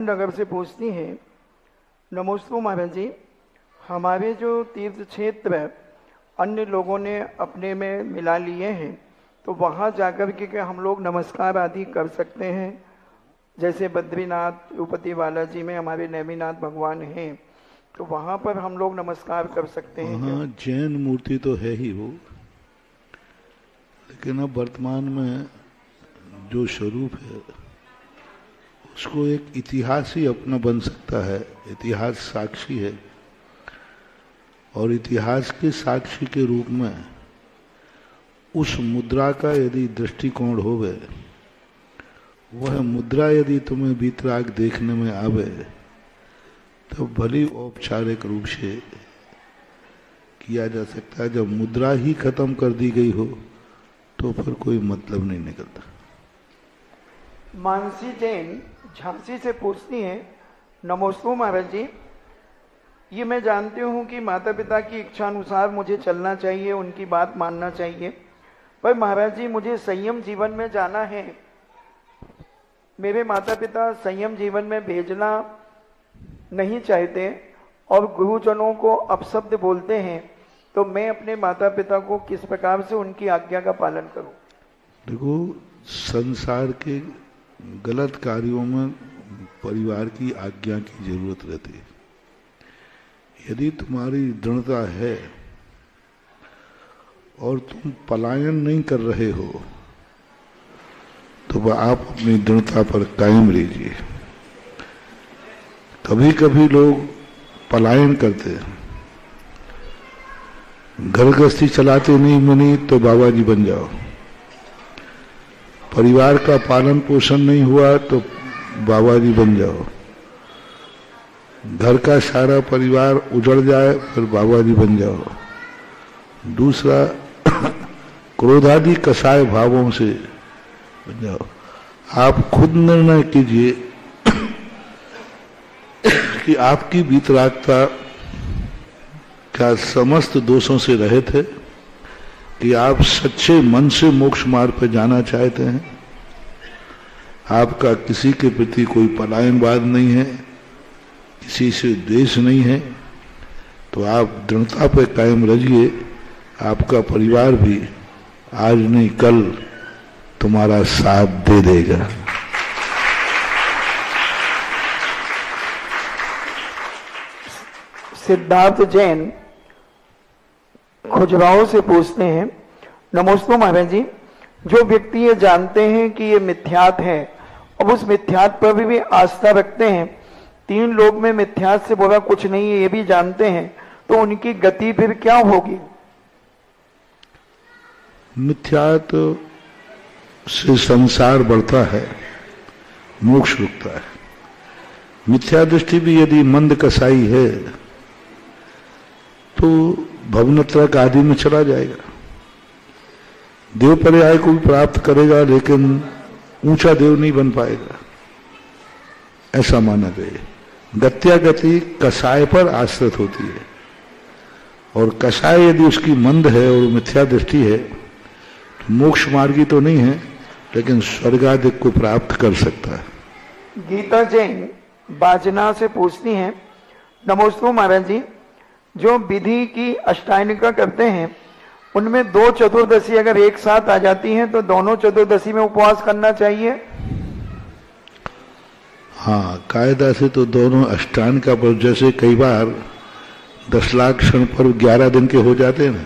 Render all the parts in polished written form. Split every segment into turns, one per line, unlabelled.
नगर से पूछती हैं, नमोस्तु महाराज जी। हमारे जो तीर्थ क्षेत्र अन्य लोगों ने अपने में मिला लिए हैं, तो वहाँ जाकर के हम लोग नमस्कार आदि कर सकते हैं? जैसे बद्रीनाथ, तिरुपति बालाजी में हमारे नेमिनाथ भगवान हैं, तो वहाँ पर हम लोग नमस्कार कर सकते हैं?
हाँ, जैन मूर्ति तो है ही वो, लेकिन अब वर्तमान में जो स्वरूप है उसको एक इतिहास ही अपना बन सकता है। इतिहास साक्षी है और इतिहास के साक्षी के रूप में उस मुद्रा का यदि दृष्टिकोण होवे, वह मुद्रा यदि तुम्हें वीतराग देखने में आवे, तो भली औपचारिक रूप से किया जा सकता है। जब मुद्रा ही खत्म कर दी गई हो तो फिर कोई मतलब नहीं निकलता।
मानसी जैन झांसी से पूछती हैं, नमोस्तु महाराज जी। ये मैं जानती हूँ कि माता पिता की इच्छा अनुसार मुझे चलना चाहिए, उनकी बात मानना चाहिए, पर महाराज जी मुझे संयम जीवन में जाना है। मेरे माता पिता संयम जीवन में भेजना नहीं चाहते और गुरुजनों को अपशब्द बोलते हैं, तो मैं अपने माता पिता को किस प्रकार से उनकी आज्ञा का पालन करूं?
देखो, संसार के गलत कार्यों में परिवार की आज्ञा की जरूरत रहती है। यदि तुम्हारी दृढ़ता है और तुम पलायन नहीं कर रहे हो, तो आप अपनी दृढ़ता पर कायम रहिए। कभी कभी लोग पलायन करते हैं, घर गृहस्थी चलाते नहीं बनी तो बाबा जी बन जाओ, परिवार का पालन पोषण नहीं हुआ तो बाबा जी बन जाओ, घर का सारा परिवार उजड़ जाए फिर बाबा जी बन जाओ। दूसरा, क्रोधादि कसाय भावों से बन जाओ। आप खुद निर्णय कीजिए कि आपकी वीतरागता क्या समस्त दोषों से रहित है, कि आप सच्चे मन से मोक्ष मार्ग पर जाना चाहते हैं, आपका किसी के प्रति कोई पलायनवाद नहीं है, किसी से द्वेष नहीं है, तो आप दृढ़ता पर कायम रहिए। आपका परिवार भी आज नहीं कल तुम्हारा साथ दे देगा।
सिद्धार्थ जैन खुजराहो से पूछते हैं, नमोस्तु महाराज जी। जो व्यक्ति ये जानते हैं कि ये मिथ्यात है, अब उस मिथ्यात पर भी आस्था रखते हैं, तीन लोग में मिथ्यात से बोला कुछ नहीं है ये भी जानते हैं, तो उनकी गति फिर क्या होगी?
मिथ्यात से संसार बढ़ता है, मोक्ष रुकता है। मिथ्या दृष्टि भी यदि मंद कसाई है तो भवनत्रक आदि में चला जाएगा, देव पर्याय को भी प्राप्त करेगा, लेकिन ऊंचा देव नहीं बन पाएगा, ऐसा माना गया। गत्यागति कसाय पर आश्रित होती है, और कसाय यदि उसकी मंद है और मिथ्या दृष्टि है तो मोक्ष मार्गी तो नहीं है, लेकिन स्वर्गादि को प्राप्त कर सकता है।
गीता जैन बाजना से पूछती हैं, नमोस्तु महाराज जी। जो विधि की अष्टायनिका करते हैं उनमें दो चतुर्दशी अगर एक साथ आ जाती हैं तो दोनों चतुर्दशी में उपवास करना चाहिए?
हाँ, कायदा से तो दोनों अष्टांग का, पर जैसे कई बार 10 लाख क्षण पर 11 दिन के हो जाते हैं ना,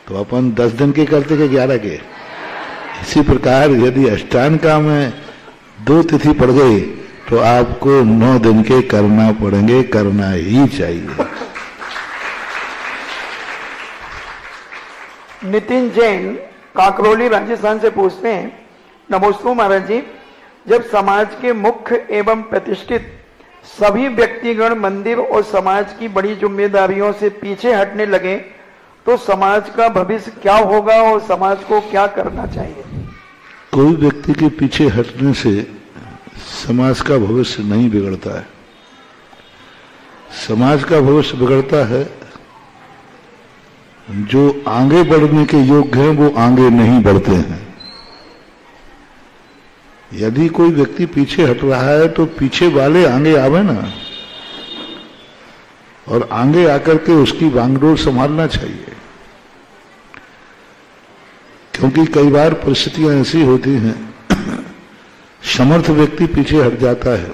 तो अपन 10 दिन के करते के 11 के। इसी प्रकार यदि अष्टांग का में 2 तिथि पड़ गई तो आपको 9 दिन के करना पड़ेंगे, करना ही चाहिए।
नितिन जैन काकरोली राजस्थान से पूछते हैं, नमोस्तु महाराज जी। जब समाज के मुख्य एवं प्रतिष्ठित सभी व्यक्तिगण मंदिर और समाज की बड़ी जिम्मेदारियों से पीछे हटने लगे तो समाज का भविष्य क्या होगा और समाज को क्या करना चाहिए?
कोई व्यक्ति के पीछे हटने से समाज का भविष्य नहीं बिगड़ता है। समाज का भविष्य बिगड़ता है जो आगे बढ़ने के योग्य हैं वो आगे नहीं बढ़ते हैं। यदि कोई व्यक्ति पीछे हट रहा है तो पीछे वाले आगे आवे ना, और आगे आकर के उसकी बागडोर संभालना चाहिए। क्योंकि कई बार परिस्थितियां ऐसी होती हैं, समर्थ व्यक्ति पीछे हट जाता है,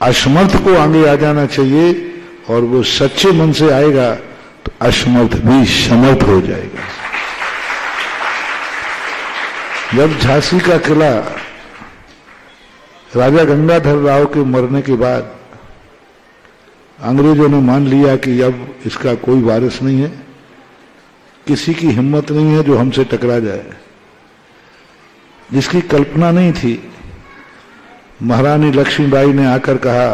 असमर्थ को आगे आ जाना चाहिए, और वो सच्चे मन से आएगा तो असमर्थ भी समर्थ हो जाएगा। जब झांसी का किला राजा गंगाधर राव के मरने के बाद अंग्रेजों ने मान लिया कि अब इसका कोई वारिस नहीं है, किसी की हिम्मत नहीं है जो हमसे टकरा जाए, जिसकी कल्पना नहीं थी, महारानी लक्ष्मीबाई ने आकर कहा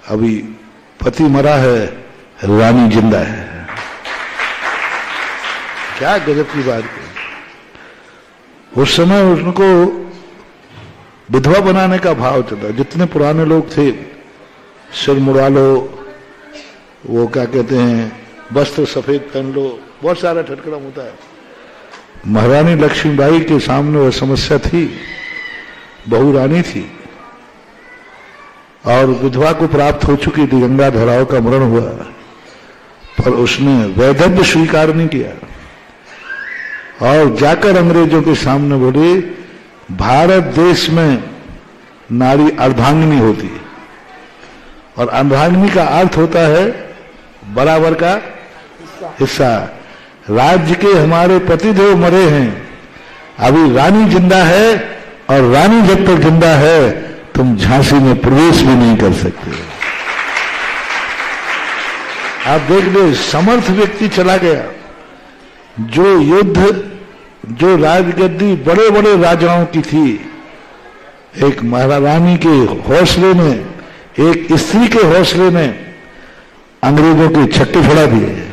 अभी पति मरा है, रानी जिंदा है। क्या गजब की बात है। उस समय उनको विधवा बनाने का भाव चला। जितने पुराने लोग थे, सिर मुड़ा लो, वो क्या कहते हैं, वस्त्र सफेद पहन लो, बहुत सारा ठटकरम होता है। महारानी लक्ष्मीबाई के सामने वह समस्या थी, बहू रानी थी और विधवा को प्राप्त हो चुकी थी, गंगाधर राव का मरण हुआ, पर उसने वैधव्य स्वीकार नहीं किया और जाकर अंग्रेजों के सामने बोले भारत देश में नारी अर्धांगिनी होती है, और अर्धांगिनी का अर्थ होता है बराबर का हिस्सा। राज्य के हमारे पतिदेव मरे हैं, अभी रानी जिंदा है, और रानी जब तक जिंदा है तुम झांसी में प्रवेश भी नहीं कर सकते। आप देख लो, समर्थ व्यक्ति चला गया। जो युद्ध, जो राजगद्दी बड़े बड़े राजाओं की थी, एक महारानी के हौसले ने, एक स्त्री के हौसले ने अंग्रेजों के छक्के छुड़ा दिए।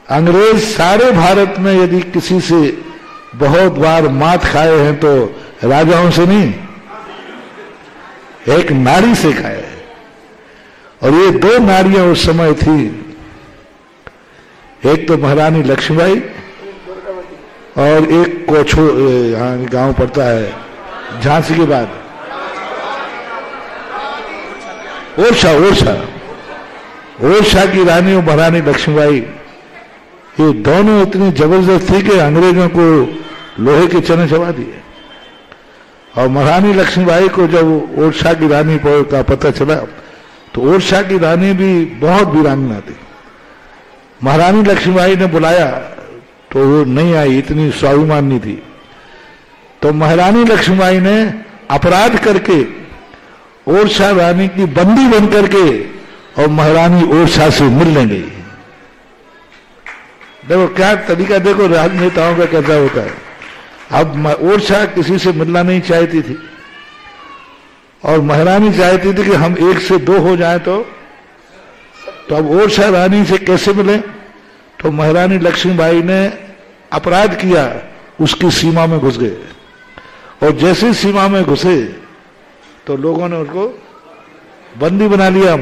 अंग्रेज सारे भारत में यदि किसी से बहुत बार मात खाए हैं तो राजाओं से नहीं, एक नारी से खाए। और ये दो नारियां उस समय थी, एक तो महारानी लक्ष्मीबाई और एक कोछो, यहाँ गांव पड़ता है झांसी के बाद, ओरछा की रानी और महारानी लक्ष्मीबाई, ये दोनों इतनी जबरदस्त थी कि अंग्रेजों को लोहे के चने चबा दिए। और महारानी लक्ष्मीबाई को जब ओरछा की रानी का पता चला तो ओरछा की रानी भी बहुत वीरांगना थी। महारानी लक्ष्मीबाई ने बुलाया तो वो नहीं आई, इतनी स्वाभिमानी थी। तो महारानी लक्ष्मीबाई ने अपराध करके ओरछा रानी की बंदी बन करके और महारानी ओरछा से मिलने गई। देखो क्या तरीका, देखो राजनेताओं का कैसा होता है। अब ओरछा किसी से मिलना नहीं चाहती थी और महारानी चाहती थी कि हम एक से दो हो जाए, तो अब ओरछा रानी से कैसे मिले। तो महारानी लक्ष्मीबाई ने अपराध किया, उसकी सीमा में घुस गए और जैसे सीमा में घुसे तो लोगों ने उसको बंदी बना लिया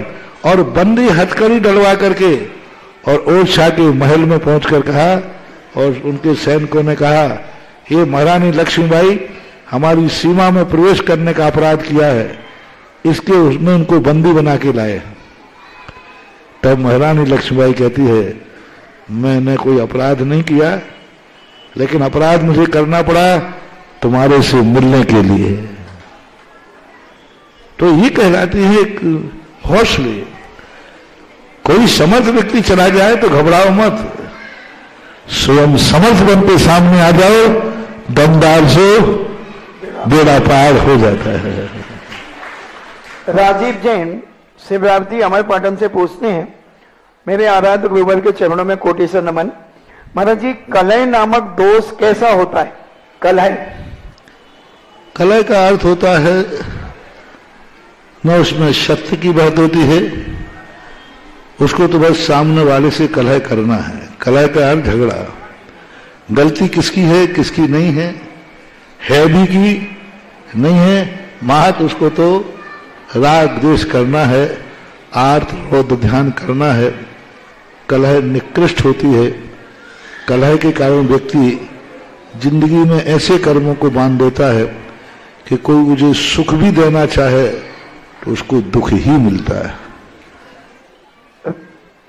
और बंदी हथकड़ी डलवा करके और ओरछा के महल में पहुंचकर कहा, और उनके सैनिकों ने कहा ये महारानी लक्ष्मीबाई हमारी सीमा में प्रवेश करने का अपराध किया है, इसके उसमें उनको बंदी बना के लाए। तब महारानी लक्ष्मीबाई कहती है मैंने कोई अपराध नहीं किया, लेकिन अपराध मुझे करना पड़ा तुम्हारे से मिलने के लिए। तो ये कहलाती है एक हौसले। कोई समर्थ व्यक्ति चला जाए तो घबराओ मत, स्वयं समर्थ बन के सामने आ जाओ, दमदार से बेड़ा पार हो जाता है।
राजीव जैन शिवरात्रि अमर पाटन से पूछते हैं, मेरे आराध्य गुरुवर के चरणों में कोटि से नमन। महाराज जी, कलह नामक दोष कैसा होता है? कलह,
कलह का अर्थ होता है न उसमें सत्य की बात होती है, उसको तो बस सामने वाले से कलह करना है। कलह का अर्थ झगड़ा। गलती किसकी है किसकी नहीं है भी की नहीं है, महत उसको तो राग द्वेष करना है, आर्थ क्रोध ध्यान करना है। कलह निकृष्ट होती है। कलह के कारण व्यक्ति जिंदगी में ऐसे कर्मों को बांध देता है कि कोई मुझे सुख भी देना चाहे तो उसको दुख ही मिलता है।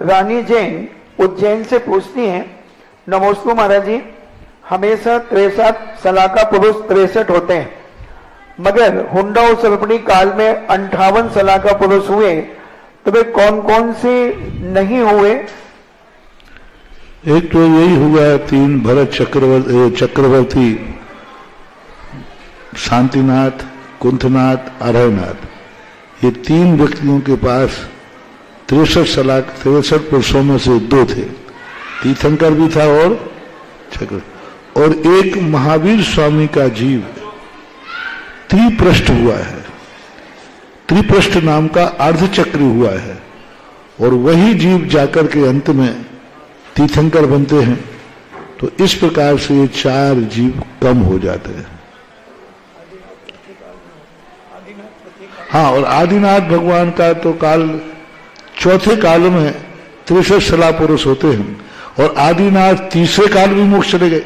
रानी जैन उज्जैन से पूछती हैं, नमोस्तु महाराज जी, हमेशा 63 सलाका पुरुष 63 होते हैं, मगर हुंडा और सर्पणी काल में 58 सलाका पुरुष हुए, तो वे कौन कौन से नहीं हुए?
एक तो यही हुआ 3 भरत चक्रवर्ती, शांतिनाथ, कुंथनाथ, अरहनाथ, ये 3 व्यक्तियों के पास 63 पुरुषों में से 2 थे। तीर्थंकर भी था और चक्र, और एक महावीर स्वामी का जीव त्रिपृष्ठ हुआ है, त्रिपृष्ठ नाम का अर्धचक्र हुआ है, और वही जीव जाकर के अंत में तीर्थंकर बनते हैं। तो इस प्रकार से ये 4 जीव कम हो जाते हैं। हाँ, और आदिनाथ भगवान का तो काल चौथे काल में 63 सला पुरुष होते हैं, और आदिनाथ तीसरे काल में मोक्ष चले गए,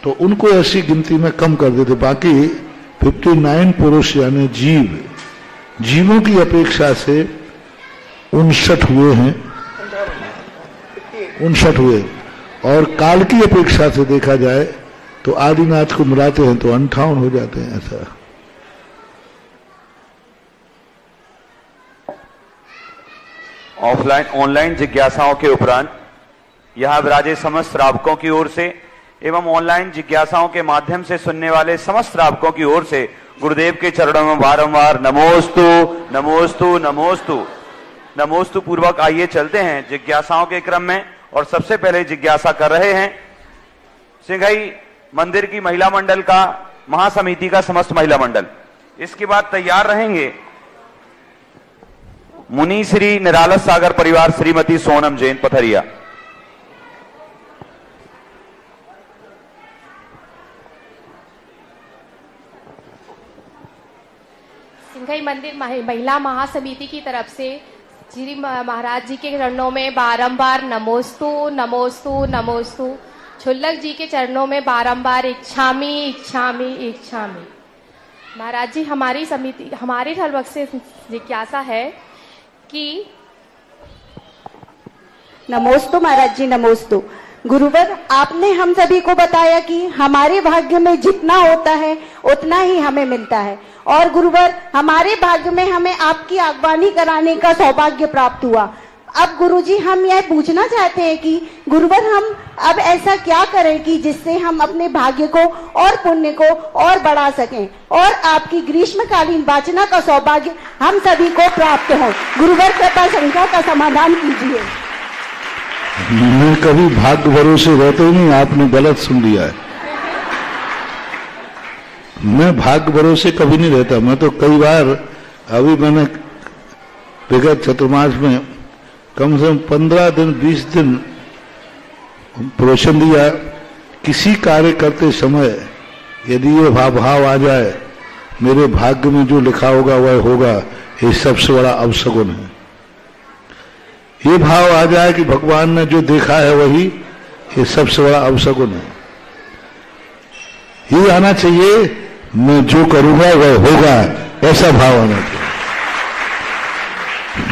तो उनको ऐसी गिनती में कम कर देते। बाकी 59 पुरुष यानी जीवों की अपेक्षा से 59 हुए हैं, 59 हुए, और काल की अपेक्षा से देखा जाए तो आदिनाथ को मिलाते हैं तो 58 हो जाते हैं। ऐसा
ऑफलाइन ऑनलाइन जिज्ञासाओं के उपरांत यहाँ विराजे समस्त श्रावकों की ओर से एवं ऑनलाइन जिज्ञासाओं के माध्यम से सुनने वाले समस्त श्रावकों की ओर से गुरुदेव के चरणों में बारंबार नमोस्तु नमोस्तु नमोस्तु नमोस्तु पूर्वक आइए चलते हैं जिज्ञासाओं के क्रम में। और सबसे पहले जिज्ञासा कर रहे हैं सिंघई मंदिर की महिला मंडल का, महासमिति का समस्त महिला मंडल। इसके बाद तैयार रहेंगे मुनि श्री निरालस सागर परिवार श्रीमती सोनम जैन पथरिया।
सिंघई मंदिर महिला महासमिति की तरफ से श्री महाराज जी के चरणों में बारंबार नमोस्तु नमोस्तु नमोस्तु, छुल्लक जी के चरणों में बारंबार इच्छामी इच्छामी इच्छामी। महाराज जी, हमारी समिति, हमारी धर्मक से जिज्ञासा है कि
नमोस्तु महाराज जी, नमोस्तु। गुरुवर, आपने हम सभी को बताया कि हमारे भाग्य में जितना होता है उतना ही हमें मिलता है, और गुरुवर हमारे भाग्य में हमें आपकी आगवानी कराने का सौभाग्य प्राप्त हुआ। अब गुरुजी, हम यह पूछना चाहते हैं कि गुरुवर, हम अब ऐसा क्या करें कि जिससे हम अपने भाग्य को और पुण्य को और बढ़ा सकें, और आपकी ग्रीष्मकालीन वाचना का सौभाग्य हम सभी को प्राप्त हो। गुरुवर, कृपा शंका का समाधान कीजिए।
मैं कभी भाग्य भरोसे रहते ही नहीं, आपने गलत सुन लिया है। मैं भाग्य भरोसे कभी नहीं रहता। मैं तो कई बार, अभी मैंने विगत चतुर्मास में कम से कम 15 दिन 20 दिन प्रवचन दिया। किसी कार्य करते समय यदि ये भाव आ जाए मेरे भाग्य में जो लिखा होगा वह होगा, ये सबसे बड़ा अवसगुन है। ये भाव आ जाए कि भगवान ने जो देखा है वही, ये सबसे बड़ा अवसगुन है। ये आना चाहिए, मैं जो करूंगा वह होगा, ऐसा भाव आना चाहिए।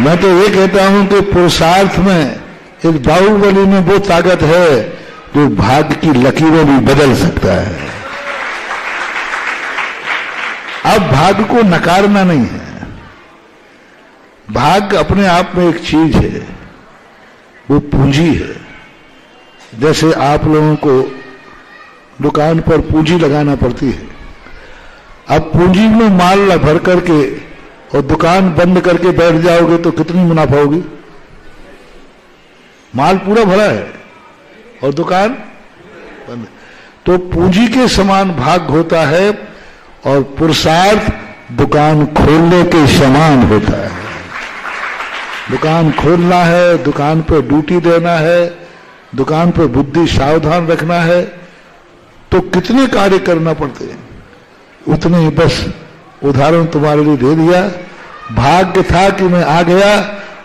मैं तो ये कहता हूं कि पुरुषार्थ में, इस बाहुबली में वो ताकत है जो भाग्य की लकीरों भी बदल सकता है। अब भाग्य को नकारना नहीं है। भाग्य अपने आप में एक चीज है, वो पूंजी है। जैसे आप लोगों को दुकान पर पूंजी लगाना पड़ती है। अब पूंजी में माल भर करके और दुकान बंद करके बैठ जाओगे तो कितनी मुनाफा होगी? माल पूरा भरा है और दुकान बंद। तो पूंजी के समान भाग होता है, और पुरुषार्थ दुकान खोलने के समान होता है। दुकान खोलना है, दुकान पर ड्यूटी देना है, दुकान पर बुद्धि सावधान रखना है, तो कितने कार्य करना पड़ते हैं। उतने ही बस उदाहरण तुम्हारे लिए दे दिया। भाग्य था कि मैं आ गया,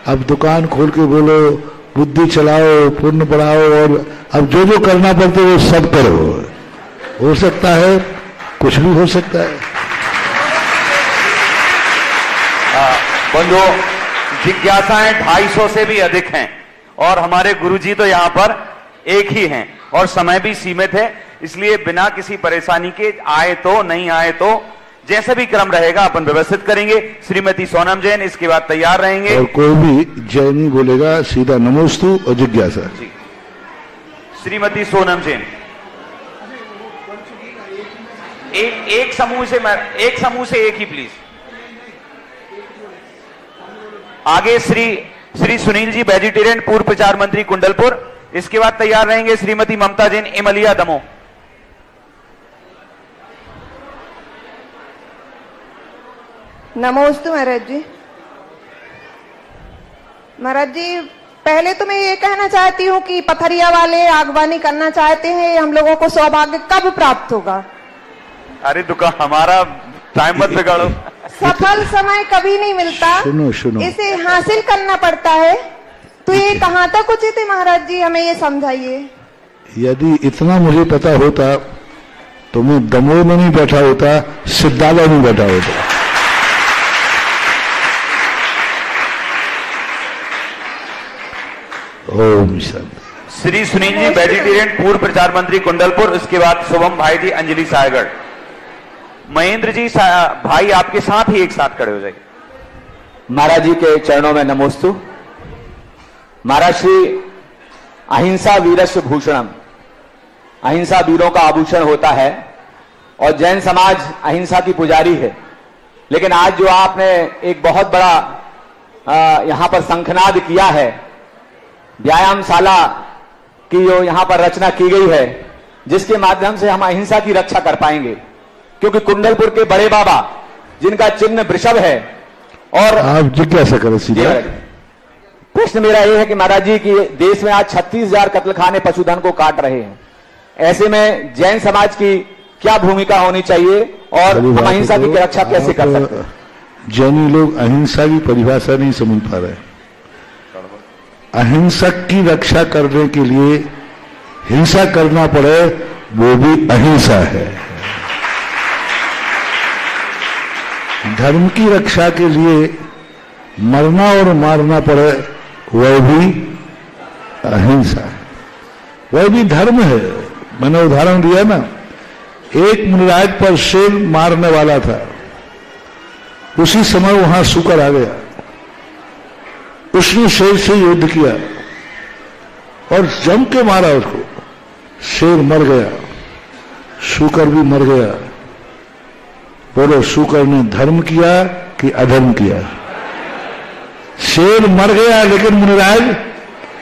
अब दुकान खोल के बोलो बुद्धि चलाओ, पुण्य बढ़ाओ, और अब जो जो करना पड़ता है वो सब करो। हो सकता है, कुछ भी हो सकता है।
बंधुओं, जिज्ञासाएं 250 से भी अधिक हैं और हमारे गुरुजी तो यहाँ पर एक ही हैं और समय भी सीमित है, इसलिए बिना किसी परेशानी के आए तो नहीं आए तो जैसे भी क्रम रहेगा अपन व्यवस्थित करेंगे। श्रीमती सोनम जैन इसके बाद तैयार रहेंगे।
और कोई भी जय नहीं बोलेगा, सीधा नमोस्तु और जिज्ञासा।
श्रीमती सोनम जैन एक समूह से एक ही प्लीज। आगे श्री सुनील जी वेजिटेरियन, पूर्व प्रचार मंत्री कुंडलपुर। इसके बाद तैयार रहेंगे श्रीमती ममता जैन, इमलिया दमोह।
नमोस्तु महाराज जी। महाराज जी, पहले तो मैं ये कहना चाहती हूँ कि पथरिया वाले आगवानी करना चाहते हैं, हम लोगों को सौभाग्य कब प्राप्त होगा?
अरे दुकान हमारा टाइम मत बिगाड़ो।
सफल समय कभी नहीं मिलता,
सुनो।
इसे हासिल करना पड़ता है। तो ये कहाँ तक उचित है महाराज जी, हमें ये समझाइए।
यदि इतना मुझे पता होता तो मैं दमोह में नहीं बैठा होता, सिद्धालय में बैठा होता। ओम शांति।
श्री सुनील जी वेजिटेरियन, पूर्व प्रचार मंत्री कुंडलपुर। इसके बाद शुभम भाई जी, अंजलि सायगढ़। महेंद्र जी भाई आपके साथ ही एक साथ खड़े हो जाइए।
महाराज जी के चरणों में नमोस्तु। महाराज श्री अहिंसा वीरस्य भूषणम, अहिंसा वीरों का आभूषण होता है और जैन समाज अहिंसा की पुजारी है। लेकिन आज जो आपने एक बहुत बड़ा यहां पर शंखनाद किया है, व्यायामशाला की जो यहां पर रचना की गई है, जिसके माध्यम से हम अहिंसा की रक्षा कर पाएंगे। क्योंकि कुंडलपुर के बड़े बाबा जिनका चिन्ह वृषभ है, और
आप जिज्ञासा करें सीधा।
प्रश्न मेरा यह है कि महाराज जी की देश में आज 36,000 कत्लखाने पशुधन को काट रहे हैं। ऐसे में जैन समाज की क्या भूमिका होनी चाहिए और हम अहिंसा की रक्षा कैसे कर सकते हैं?
जैनी लोग अहिंसा की परिभाषा नहीं समझ पा रहे। अहिंसक की रक्षा करने के लिए हिंसा करना पड़े, वो भी अहिंसा है। धर्म की रक्षा के लिए मरना और मारना पड़े, वह भी अहिंसा है, वह भी धर्म है। मैंने उदाहरण दिया ना, एक मुनिराज पर शेर मारने वाला था, उसी समय वहां शुकर आ गया, उसने शेर से युद्ध किया और जम के मारा उसको, शेर मर गया, शुकर भी मर गया। बोलो, शुकर ने धर्म किया कि अधर्म किया? शेर मर गया लेकिन मुनिराज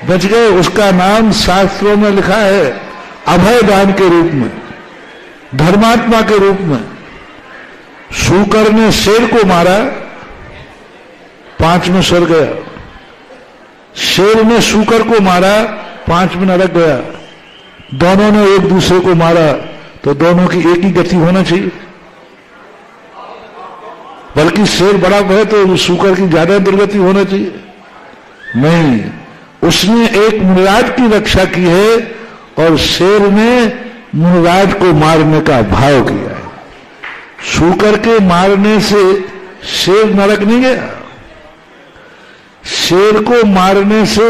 बच गए। उसका नाम शास्त्रों में लिखा है अभय दान के रूप में, धर्मात्मा के रूप में। शुकर ने शेर को मारा, 5 में स्वर्ग गया। शेर ने शुकर को मारा, 5 में नरक गया। दोनों ने एक दूसरे को मारा, तो दोनों की एक ही गति होना चाहिए। बल्कि शेर बड़ा है तो शुकर की ज्यादा दुर्गति होना चाहिए। नहीं, उसने एक मुनिराज की रक्षा की है और शेर ने मुनिराज को मारने का भाव किया है। शुकर के मारने से शेर नरक नहीं गया, शेर को मारने से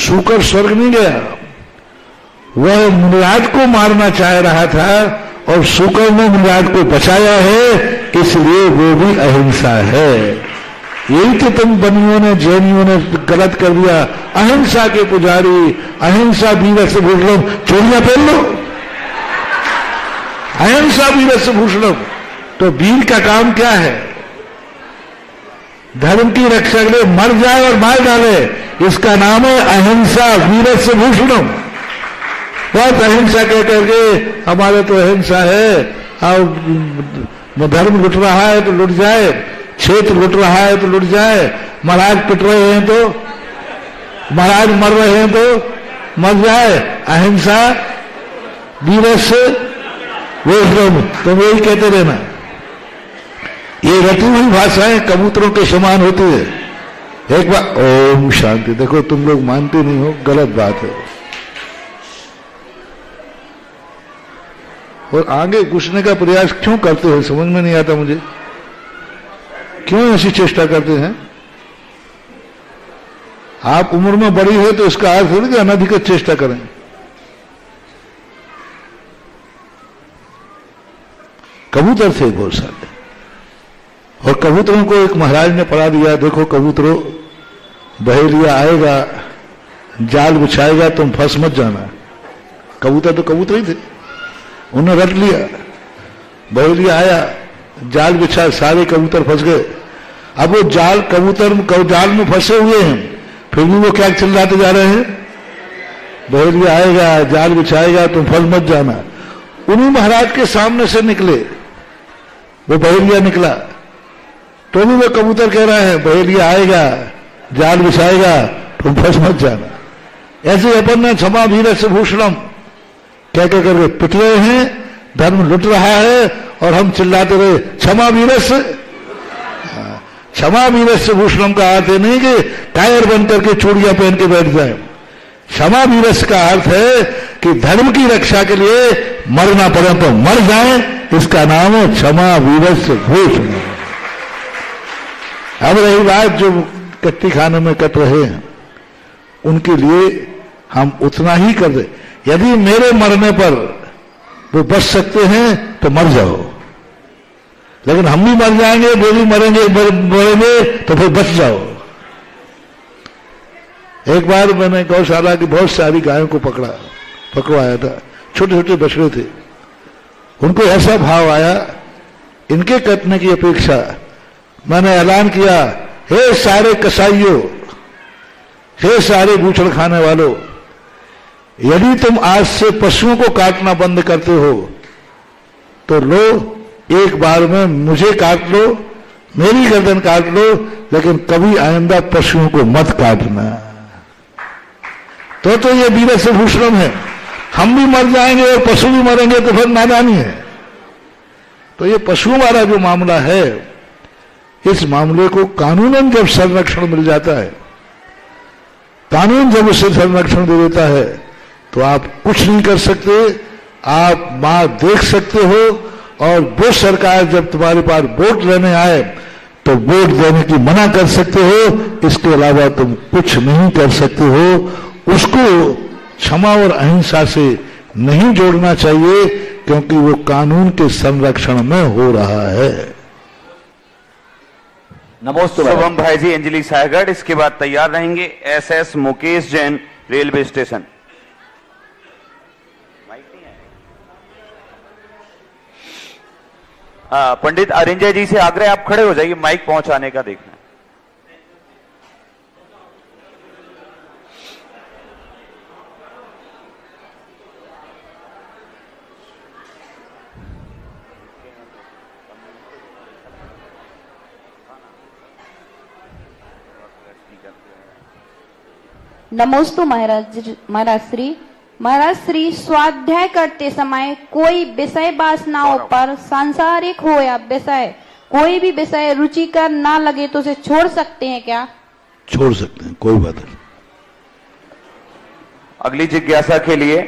शुकर स्वर्ग नहीं गया। वह मुनिराज को मारना चाह रहा था और शुकर ने मुनिराज को बचाया है, इसलिए वो भी अहिंसा है। यही तो तुम बनियों ने, जैनियों ने गलत कर दिया। अहिंसा के पुजारी, अहिंसा वीरस्य भूषणम, चोरियां पहन लो, अहिंसा वीरस्य भूषणम। तो वीर का काम क्या है? धर्म की रक्षा के लिए मर जाए और मार डाले, इसका नाम है अहिंसा वीरस्य भूषणम। बहुत अहिंसा कह करके हमारे तो अहिंसा है, और धर्म लुट रहा है तो लुट जाए, क्षेत्र लुट रहा है तो लुट जाए, महाराज पिट रहे हैं तो, महाराज मर रहे हैं तो मर जाए। अहिंसा वीरस्य भूषणम, तुम यही कहते रहना। ये रटी हुई भाषाएं कबूतरों के समान होती है। एक बार ओम शांति। देखो तुम लोग मानते नहीं हो, गलत बात है। और आगे घुसने का प्रयास क्यों करते हैं समझ में नहीं आता मुझे। क्यों ऐसी चेष्टा करते हैं? आप उम्र में बड़ी है तो इसका अर्थ है कि अनधिकृत चेष्टा करें। कबूतर थे बहुत सारे, और कबूतरों को एक महाराज ने पढ़ा दिया, देखो कबूतरों, बहेलिया आएगा, जाल बिछाएगा, तुम फंस मत जाना। कबूतर तो कबूतर ही थे, उन्होंने रट लिया। बहेलिया आया, जाल बिछा, सारे कबूतर फंस गए। अब वो कबूतर जाल में फंसे हुए हैं, फिर भी वो क्या चिल्लाते जा रहे हैं, बहेलिया आएगा, जाल बिछाएगा, तुम फंस मत जाना। उन्हीं महाराज के सामने से निकले, वो बहेलिया निकला तो भी वो कबूतर कह रहा है, बहेलिया आएगा, जाल बिछाएगा, तुम फंस मत जाना। ऐसे अपन ने क्षमा वीरस्य भूषणम क्या क्या करके पिट रहे हैं, धर्म लुट रहा है, और हम चिल्लाते रहे क्षमा वीरस्य। क्षमा वीरस्य भूषणम का अर्थ है नहीं कि कायर बन करके चूड़ियां पहन के बैठ जाए। क्षमा वीरस्य का अर्थ है कि धर्म की रक्षा के लिए मरना पड़े तो मर जाए, इसका नाम है क्षमा वीरस्य भूषण। अब रही बात जो कट्टी खाने में कट रहे हैं, उनके लिए हम उतना ही कर दे। यदि मेरे मरने पर वो बच सकते हैं तो मर जाओ, लेकिन हम भी मर जाएंगे, वो भी मरेंगे तो फिर बच जाओ। एक बार मैंने गौशाला की बहुत सारी गायों को पकड़वाया था, छोटे छोटे बछड़े थे। उनको ऐसा भाव आया, इनके कटने की अपेक्षा मैंने ऐलान किया, हे सारे कसाईयों, हे सारे बूचड़ खाने वालों, यदि तुम आज से पशुओं को काटना बंद करते हो तो लो, एक बार में मुझे काट लो, मेरी गर्दन काट लो, लेकिन कभी आइंदा पशुओं को मत काटना। तो ये वीरस्य भूषणम है। हम भी मर जाएंगे और पशु भी मरेंगे तो फिर नादानी है। तो ये पशुओं वाला जो मामला है, इस मामले को कानूनन जब संरक्षण मिल जाता है, कानून जब उसे संरक्षण दे देता है, तो आप कुछ नहीं कर सकते। आप मां देख सकते हो, और वो सरकार जब तुम्हारे पास वोट लेने आए तो वोट देने की मना कर सकते हो, इसके अलावा तुम कुछ नहीं कर सकते हो। उसको क्षमा और अहिंसा से नहीं जोड़ना चाहिए, क्योंकि वो कानून के संरक्षण में हो रहा है।
नमोस्तु
शुभम भाई जी, अंजलि साहगढ़, इसके बाद तैयार रहेंगे SS Mukesh Jain, railway station. Pandit Arinjay ji से आग्रह, आप खड़े हो जाइए, माइक पहुंचाने का देखना।
नमोस्तु महाराज श्री स्वाध्याय करते समय कोई विषय वासनाओं पर, सांसारिक हो या विषय, कोई भी विषय रुचिकर ना लगे तो उसे छोड़ सकते हैं क्या?
छोड़ सकते हैं, कोई बात नहीं।
अगली जिज्ञासा के लिए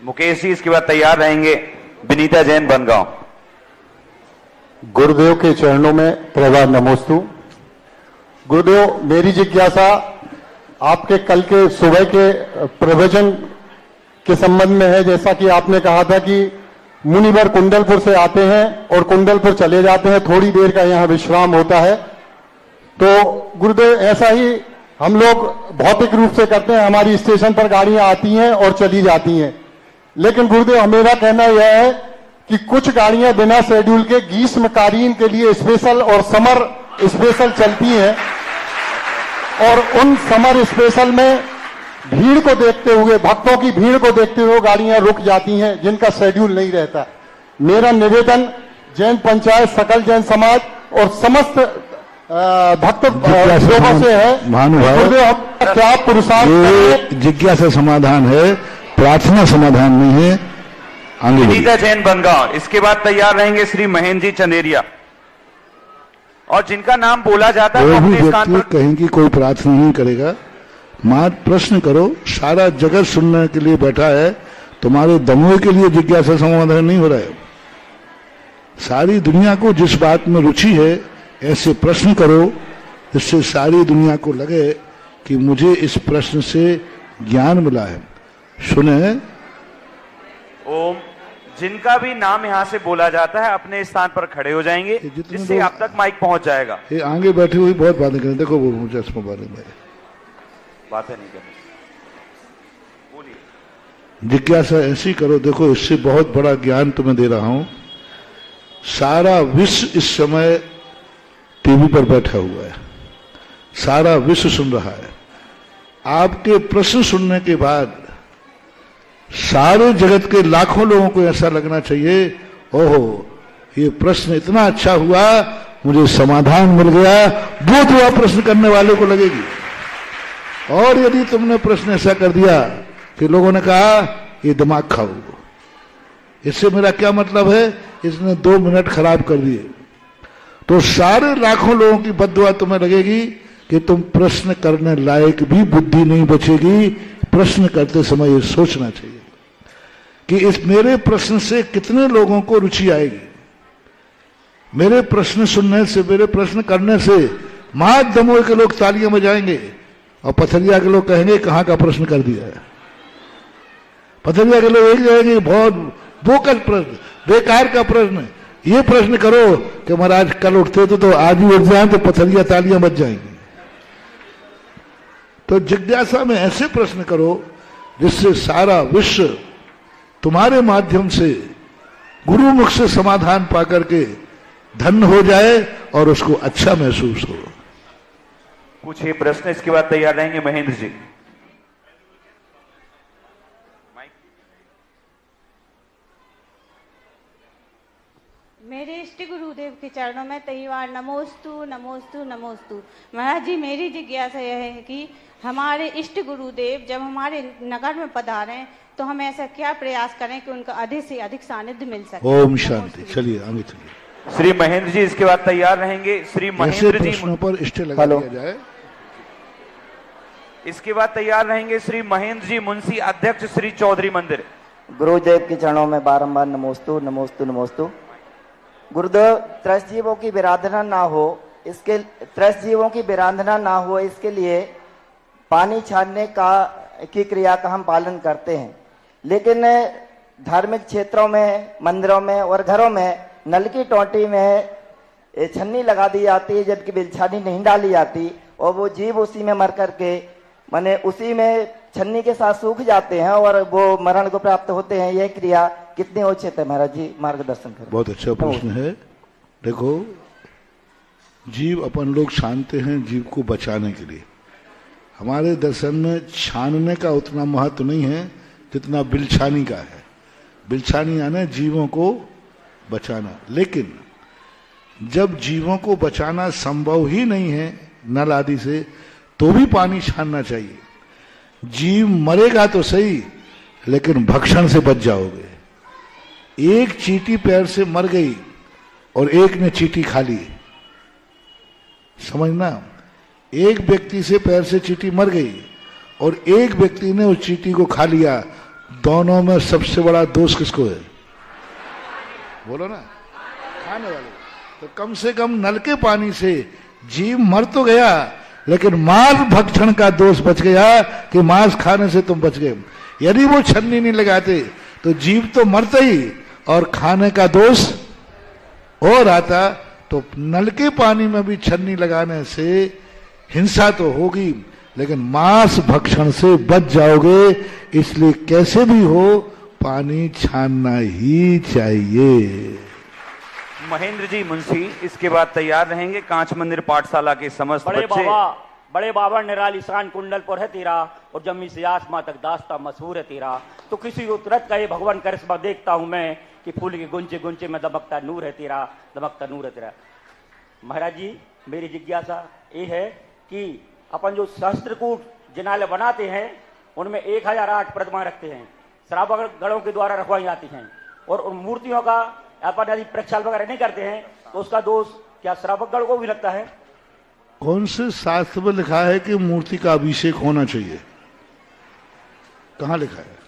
मुकेश जी, इसके बाद तैयार रहेंगे विनीता जैन, बनगांव।
गुरुदेव के चरणों में प्रवाह नमोस्तु। गुरुदेव, मेरी जिज्ञासा आपके कल के सुबह के प्रवचन के संबंध में है। जैसा कि आपने कहा था कि मुनिवर कुंडलपुर से आते हैं और कुंडलपुर चले जाते हैं, थोड़ी देर का यहाँ विश्राम होता है। तो गुरुदेव, ऐसा ही हम लोग भौतिक रूप से करते हैं, हमारी स्टेशन पर गाड़ियां आती हैं और चली जाती हैं। लेकिन गुरुदेव, मेरा कहना यह है कि कुछ गाड़ियां बिना शेड्यूल के ग्रीष्मकालीन के लिए स्पेशल और समर स्पेशल चलती हैं, और उन समर स्पेशल में भीड़ को देखते हुए, भक्तों की भीड़ को देखते हुए गाड़ियां रुक जाती हैं जिनका शेड्यूल नहीं रहता। मेरा निवेदन जैन पंचायत, सकल जैन समाज और समस्त भक्त लोगों से है,
महानुभाव,
क्या पुरुषार्थ
जिज्ञासा
समाधान है, प्रार्थना समाधान नहीं है।
विनीता जैन, बनगांव। इसके बाद तैयार रहेंगे श्री महेंद्र जी चंदेरिया, और जिनका नाम बोला जाता है
कोई
वो
भी
अपने स्थान
व्यक्ति
पर।
कहीं की कोई प्रार्थना नहीं करेगा, मात्र प्रश्न करो। सारा जगत सुनने के लिए बैठा है, तुम्हारे दमों के लिए जिज्ञासा समाधान नहीं हो रहा है। सारी दुनिया को जिस बात में रुचि है ऐसे प्रश्न करो जिससे सारी दुनिया को लगे कि मुझे इस प्रश्न से ज्ञान मिला है। सुने,
ओम। जिनका भी नाम यहाँ से बोला जाता है अपने स्थान पर खड़े हो जाएंगे,
जितने
जिससे
लोग-
आप तक माइक पहुंच जाएगा।
ये आगे बैठे हुए बहुत बातें करें, देखो वो मुझे चश्मा बारे में
बातें नहीं करनी, बोलिए।
जिज्ञासा ऐसी करो, देखो इससे बहुत बड़ा ज्ञान तुम्हें दे रहा हूं। सारा विश्व इस समय टीवी पर बैठा हुआ है, सारा विश्व सुन रहा है। आपके प्रश्न सुनने के बाद सारे जगत के लाखों लोगों को ऐसा लगना चाहिए, ओहो ये प्रश्न इतना अच्छा हुआ, मुझे समाधान मिल गया। वो दुआ प्रश्न करने वाले को लगेगी। और यदि तुमने प्रश्न ऐसा कर दिया कि लोगों ने कहा ये दिमाग खाओ, इससे मेरा क्या मतलब है, इसने 2 मिनट खराब कर दिए, तो सारे लाखों लोगों की बद्दुआ तुम्हें लगेगी कि तुम प्रश्न करने लायक भी बुद्धि नहीं बचेगी। प्रश्न करते समय ये सोचना चाहिए कि इस मेरे प्रश्न से कितने लोगों को रुचि आएगी। मेरे प्रश्न सुनने से, मेरे प्रश्न करने से मात दमोह के लोग तालियां बजाएंगे और पथरिया के लोग कहेंगे कहां का प्रश्न कर दिया है। पथरिया के लोग एक जाएंगे बहुत बोकल प्रश्न, बेकार का प्रश्न, ये प्रश्न करो कि महाराज कल उठते तो आज ही उठ जाए तो पथरिया तालियां बज जाएंगी। तो जिज्ञासा में ऐसे प्रश्न करो जिससे सारा विश्व तुम्हारे माध्यम से गुरुमुख से समाधान पाकर के धन्य हो जाए और उसको अच्छा महसूस हो।
पूछिए प्रश्न, इसके बाद तैयार रहेंगे महेंद्र जी।
मेरे इष्ट गुरुदेव के चरणों में कई बार नमोस्तु नमोस्तु नमोस्तु। महाराज जी, मेरी जिज्ञासा यह है कि हमारे इष्ट गुरुदेव जब हमारे नगर में पधारें तो हम ऐसा क्या प्रयास करें कि उनका अधिक से अधिक सानिध्य मिल सके।
ओम शांति। चलिए आगे चलिए।
श्री महेंद्र जी इसके बाद तैयार रहेंगे। श्री
ऐसे
महेंद्र जी
प्रश्नों पर इष्ट लगा दिया जाए।
इसके बाद तैयार रहेंगे श्री महेंद्र जी मुंशी, अध्यक्ष श्री चौधरी मंदिर।
गुरुदेव के चरणों में बारंबार नमोस्तु नमोस्तु नमोस्तु। गुरुदेव, त्रस्त जीवों की विराधना ना हो, इसके त्रस्त जीवों की विराधना ना हो इसके लिए पानी छानने की क्रिया का हम पालन करते हैं, लेकिन धार्मिक क्षेत्रों में, मंदिरों में और घरों में नल की टोंटी में छन्नी लगा दी जाती है, जबकि बिलछानी नहीं डाली जाती और वो जीव उसी में मर करके माने उसी में छन्नी के साथ सूख जाते हैं और वो मरण को प्राप्त होते हैं। यह क्रिया कितनी उचित है महाराज जी, मार्गदर्शन करें।
बहुत अच्छा प्रश्न है। देखो, जीव अपन लोग छानते हैं जीव को बचाने के लिए। हमारे दर्शन में छानने का उतना महत्व नहीं है जितना बिलछानी का है। बिलछानी यानी जीवों को बचाना। लेकिन जब जीवों को बचाना संभव ही नहीं है नल आदि से, तो भी पानी छानना चाहिए। जीव मरेगा तो सही, लेकिन भक्षण से बच जाओगे। एक चींटी पैर से मर गई और एक ने चींटी खा ली, समझना। एक व्यक्ति से पैर से चींटी मर गई और एक व्यक्ति ने उस चींटी को खा लिया, दोनों में सबसे बड़ा दोष किसको है? बोलो ना, खाने वाले। तो कम से कम नल के पानी से जीव मर तो गया, लेकिन मांस भक्षण का दोष बच गया कि मांस खाने से तुम बच गए। यदि वो छन्नी नहीं लगाते तो जीव तो मरते ही और खाने का दोष और आता। तो नल के पानी में भी छन्नी लगाने से हिंसा तो होगी, लेकिन मांस भक्षण से बच जाओगे। इसलिए कैसे भी हो पानी छानना ही चाहिए।
महेंद्र जी मुंशी, इसके बाद तैयार रहेंगे कांच मंदिर पाठशाला के समस्त बच्चे।
बड़े बाबा निराली शान कुंडलपुर है तेरा और जम्मी से आसमां तक दास्ता मशहूर है तेरा। तो किसी उतरत का ये भगवान करिश्मा देखता हूं मैं कि फूल के गुंचे गुंचे में दमकता नूर है तेरा, दमकता नूर है तेरा। महाराज जी, मेरी जिज्ञासा ये है कि अपन जो सहस्त्रकूट जिनाले बनाते हैं उनमें 1008 प्रतिमाएं रखते हैं, श्रावकगणों के द्वारा रखवाई जाती हैं, और उन मूर्तियों का अपन यदि प्रक्षाल वगैरह नहीं करते हैं तो उसका दोष क्या श्रावकगण को भी लगता है?
कौन से शास्त्र में लिखा है कि मूर्ति का अभिषेक होना चाहिए? कहाँ लिखा है?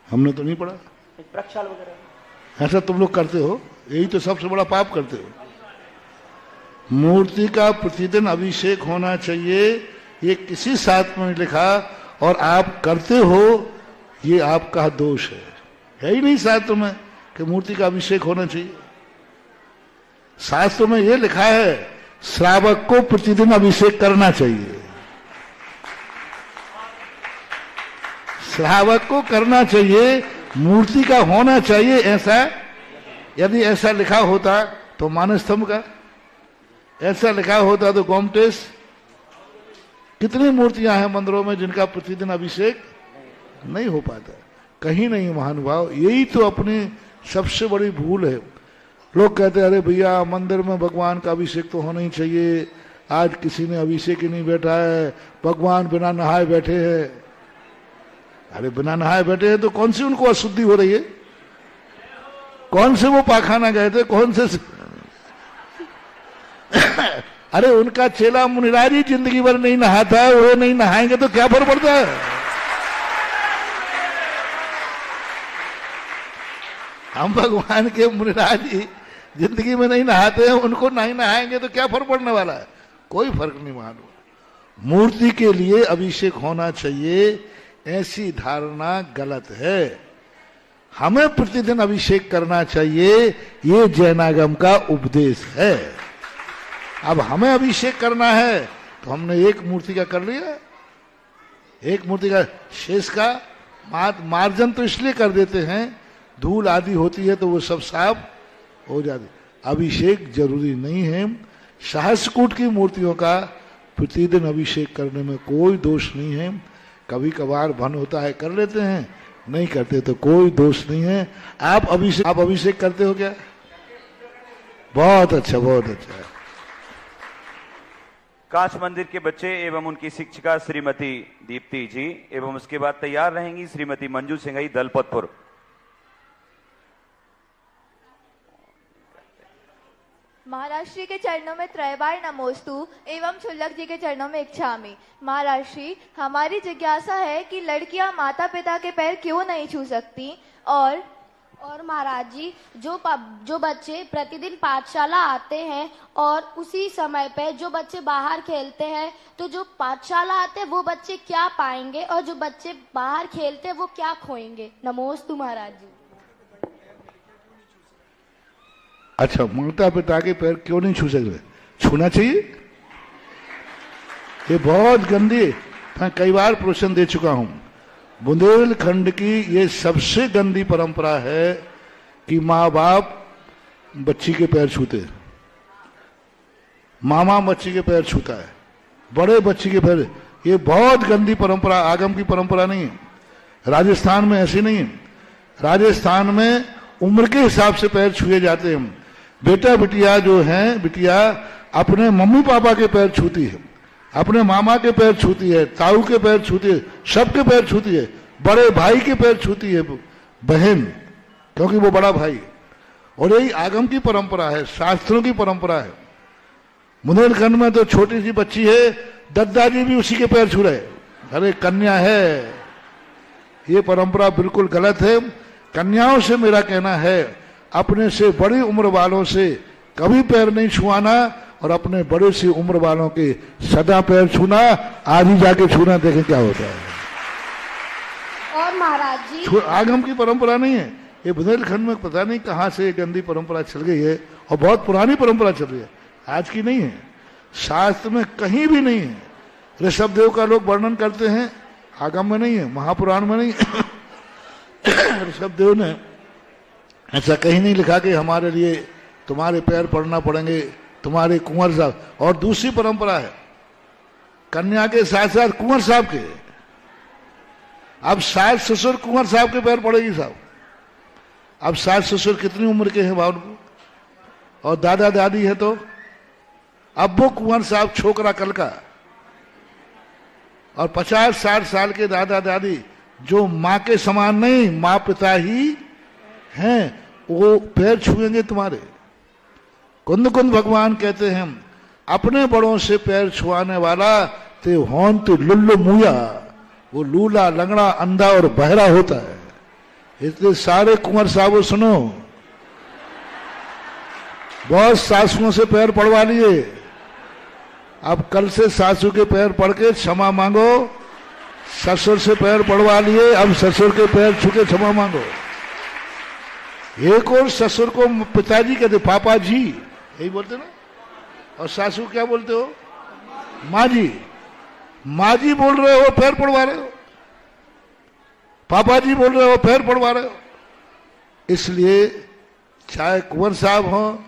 हमने तो नहीं पढ़ा।
प्रक्षाल वगैरह
ऐसा तुम लोग करते हो, यही तो सबसे बड़ा पाप करते हो। मूर्ति का प्रतिदिन अभिषेक होना चाहिए, ये किसी शास्त्र में नहीं लिखा, और आप करते हो, ये आपका दोष है ही नहीं शास्त्र में कि मूर्ति का अभिषेक होना चाहिए। शास्त्र में ये लिखा है श्रावक को प्रतिदिन अभिषेक करना चाहिए, श्रावक को करना चाहिए, मूर्ति का होना चाहिए। ऐसा यदि ऐसा लिखा होता तो मानस्तंभ का, ऐसा लिखा होता तो गोमटेश, कितनी मूर्तियां हैं मंदिरों में जिनका प्रतिदिन अभिषेक नहीं हो पाता, कहीं नहीं महानुभाव। यही तो अपनी सबसे बड़ी भूल है। लोग कहते हैं अरे भैया मंदिर में भगवान का अभिषेक तो होना ही चाहिए, आज किसी ने अभिषेक ही नहीं बैठा है, भगवान बिना नहाए बैठे हैं। अरे बिना नहाए बैठे हैं तो कौन सी उनको अशुद्धि हो रही है? कौन से वो पाखाना गए थे? कौन से अरे उनका चेला मुनिराज ही जिंदगी भर नहीं नहाता है, वो नहीं नहाएंगे तो क्या फर्क पड़ता है? हम भगवान के मुनिराज जी जिंदगी में नहीं नहाते हैं, उनको नहीं नहाएंगे तो क्या फर्क पड़ने वाला है? कोई फर्क नहीं मानो। मूर्ति के लिए अभिषेक होना चाहिए, ऐसी धारणा गलत है। हमें प्रतिदिन अभिषेक करना चाहिए, ये जैनागम का उपदेश है। अब हमें अभिषेक करना है तो हमने एक मूर्ति का कर लिया, एक मूर्ति का, शेष का मार्जन तो इसलिए कर देते हैं, धूल आदि होती है तो वो सब साफ हो जाती। अभिषेक जरूरी नहीं है। सहस्रकूट की मूर्तियों का प्रतिदिन अभिषेक करने में कोई दोष नहीं है। कभी कभार भन होता है कर लेते हैं, नहीं करते तो कोई दोष नहीं है। आप अभिषेक करते हो क्या? बहुत अच्छा, बहुत अच्छा।
कांच मंदिर के बच्चे एवं उनकी शिक्षिका श्रीमती दीप्ति जी एवं उसके बाद तैयार रहेंगी श्रीमती मंजू सिंघई दलपतपुर।
महाराज श्री के चरणों में त्रयबार नमोस्तु एवं छुल्लक जी के चरणों में इच्छामि। महाराज श्री, हमारी जिज्ञासा है कि लड़कियां माता पिता के पैर क्यों नहीं छू सकती, और
महाराज जी जो बच्चे प्रतिदिन पाठशाला आते हैं और उसी समय पे जो बच्चे बाहर खेलते हैं, तो जो पाठशाला आते हैं वो बच्चे क्या पाएंगे और जो बच्चे बाहर खेलते हैं वो क्या खोएंगे? नमोस्तु महाराज जी।
अच्छा, माता पिता के पैर क्यों नहीं छू सकते? छूना चाहिए। ये बहुत गंदी, मैं कई बार प्रश्न दे चुका हूं। बुंदेलखंड की ये सबसे गंदी परंपरा है कि माँ बाप बच्ची के पैर छूते, मामा बच्ची के पैर छूता है, बड़े बच्ची के पैर। ये बहुत गंदी परंपरा, आगम की परंपरा नहीं है। राजस्थान में ऐसी नहीं है। राजस्थान में उम्र के हिसाब से पैर छुए जाते हैं। बेटा बिटिया जो है, बिटिया अपने मम्मी पापा के पैर छूती है, अपने मामा के पैर छूती है, ताऊ के पैर छूती है, सबके पैर छूती है, बड़े भाई के पैर छूती है बहन, क्योंकि वो बड़ा भाई। और यही आगम की परंपरा है, शास्त्रों की परंपरा है। बुंदेलखंड में तो छोटी सी बच्ची है, दादाजी भी उसी के पैर छू रहे, अरे कन्या है। ये परंपरा बिल्कुल गलत है। कन्याओं से मेरा कहना है, अपने से बड़ी उम्र वालों से कभी पैर नहीं छुआना, और अपने बड़े सी उम्र वालों के सदा पैर छूना, आज ही जाके छूना, देखें क्या होता है।
और महाराज जी,
आगम की परंपरा नहीं है ये। बुंदेलखंड में पता नहीं कहां से गंदी परंपरा चल गई है, और बहुत पुरानी परंपरा चल रही है, आज की नहीं है। शास्त्र में कहीं भी नहीं है। ऋषभदेव का लोग वर्णन करते हैं, आगम में नहीं है, महापुराण में नहीं है। ऋषभदेव ने ऐसा कहीं नहीं लिखा कि हमारे लिए तुम्हारे पैर पड़ना पड़ेंगे, तुम्हारे कुंवर साहब। और दूसरी परंपरा है कन्या के साथ साथ कुंवर साहब के। अब सास ससुर कुंवर साहब के पैर पड़ेगी साहब। अब सास ससुर कितनी उम्र के हैं बाबू को, और दादा दादी है तो अब वो कुंवर साहब छोकरा कल का, और 50-60 साल के दादा दादी जो माँ के समान नहीं, माँ पिता ही हैं, वो पैर छुएंगे तुम्हारे। कुंद कुंद भगवान कहते हैं अपने बड़ों से पैर छुआने वाला ते होन तो लुल्लु मुया, वो लूला लंगड़ा अंधा और बहरा होता है। इसलिए सारे कुंवर साहब सुनो, बहुत सासुओं से पैर पड़वा लिए, अब कल से सासू के पैर पड़ के क्षमा मांगो। ससुर से पैर पड़वा लिए, अब ससुर के पैर छू के क्षमा मांगो। एक और ससुर को पिताजी कहते, पापा जी यही बोलते ना, और सासू क्या बोलते हो? माँ जी। माँ जी बोल रहे हो, पैर पड़वा रहे हो। पापा जी बोल रहे हो, पैर पड़वा रहे हो। इसलिए चाहे कुंवर साहब हो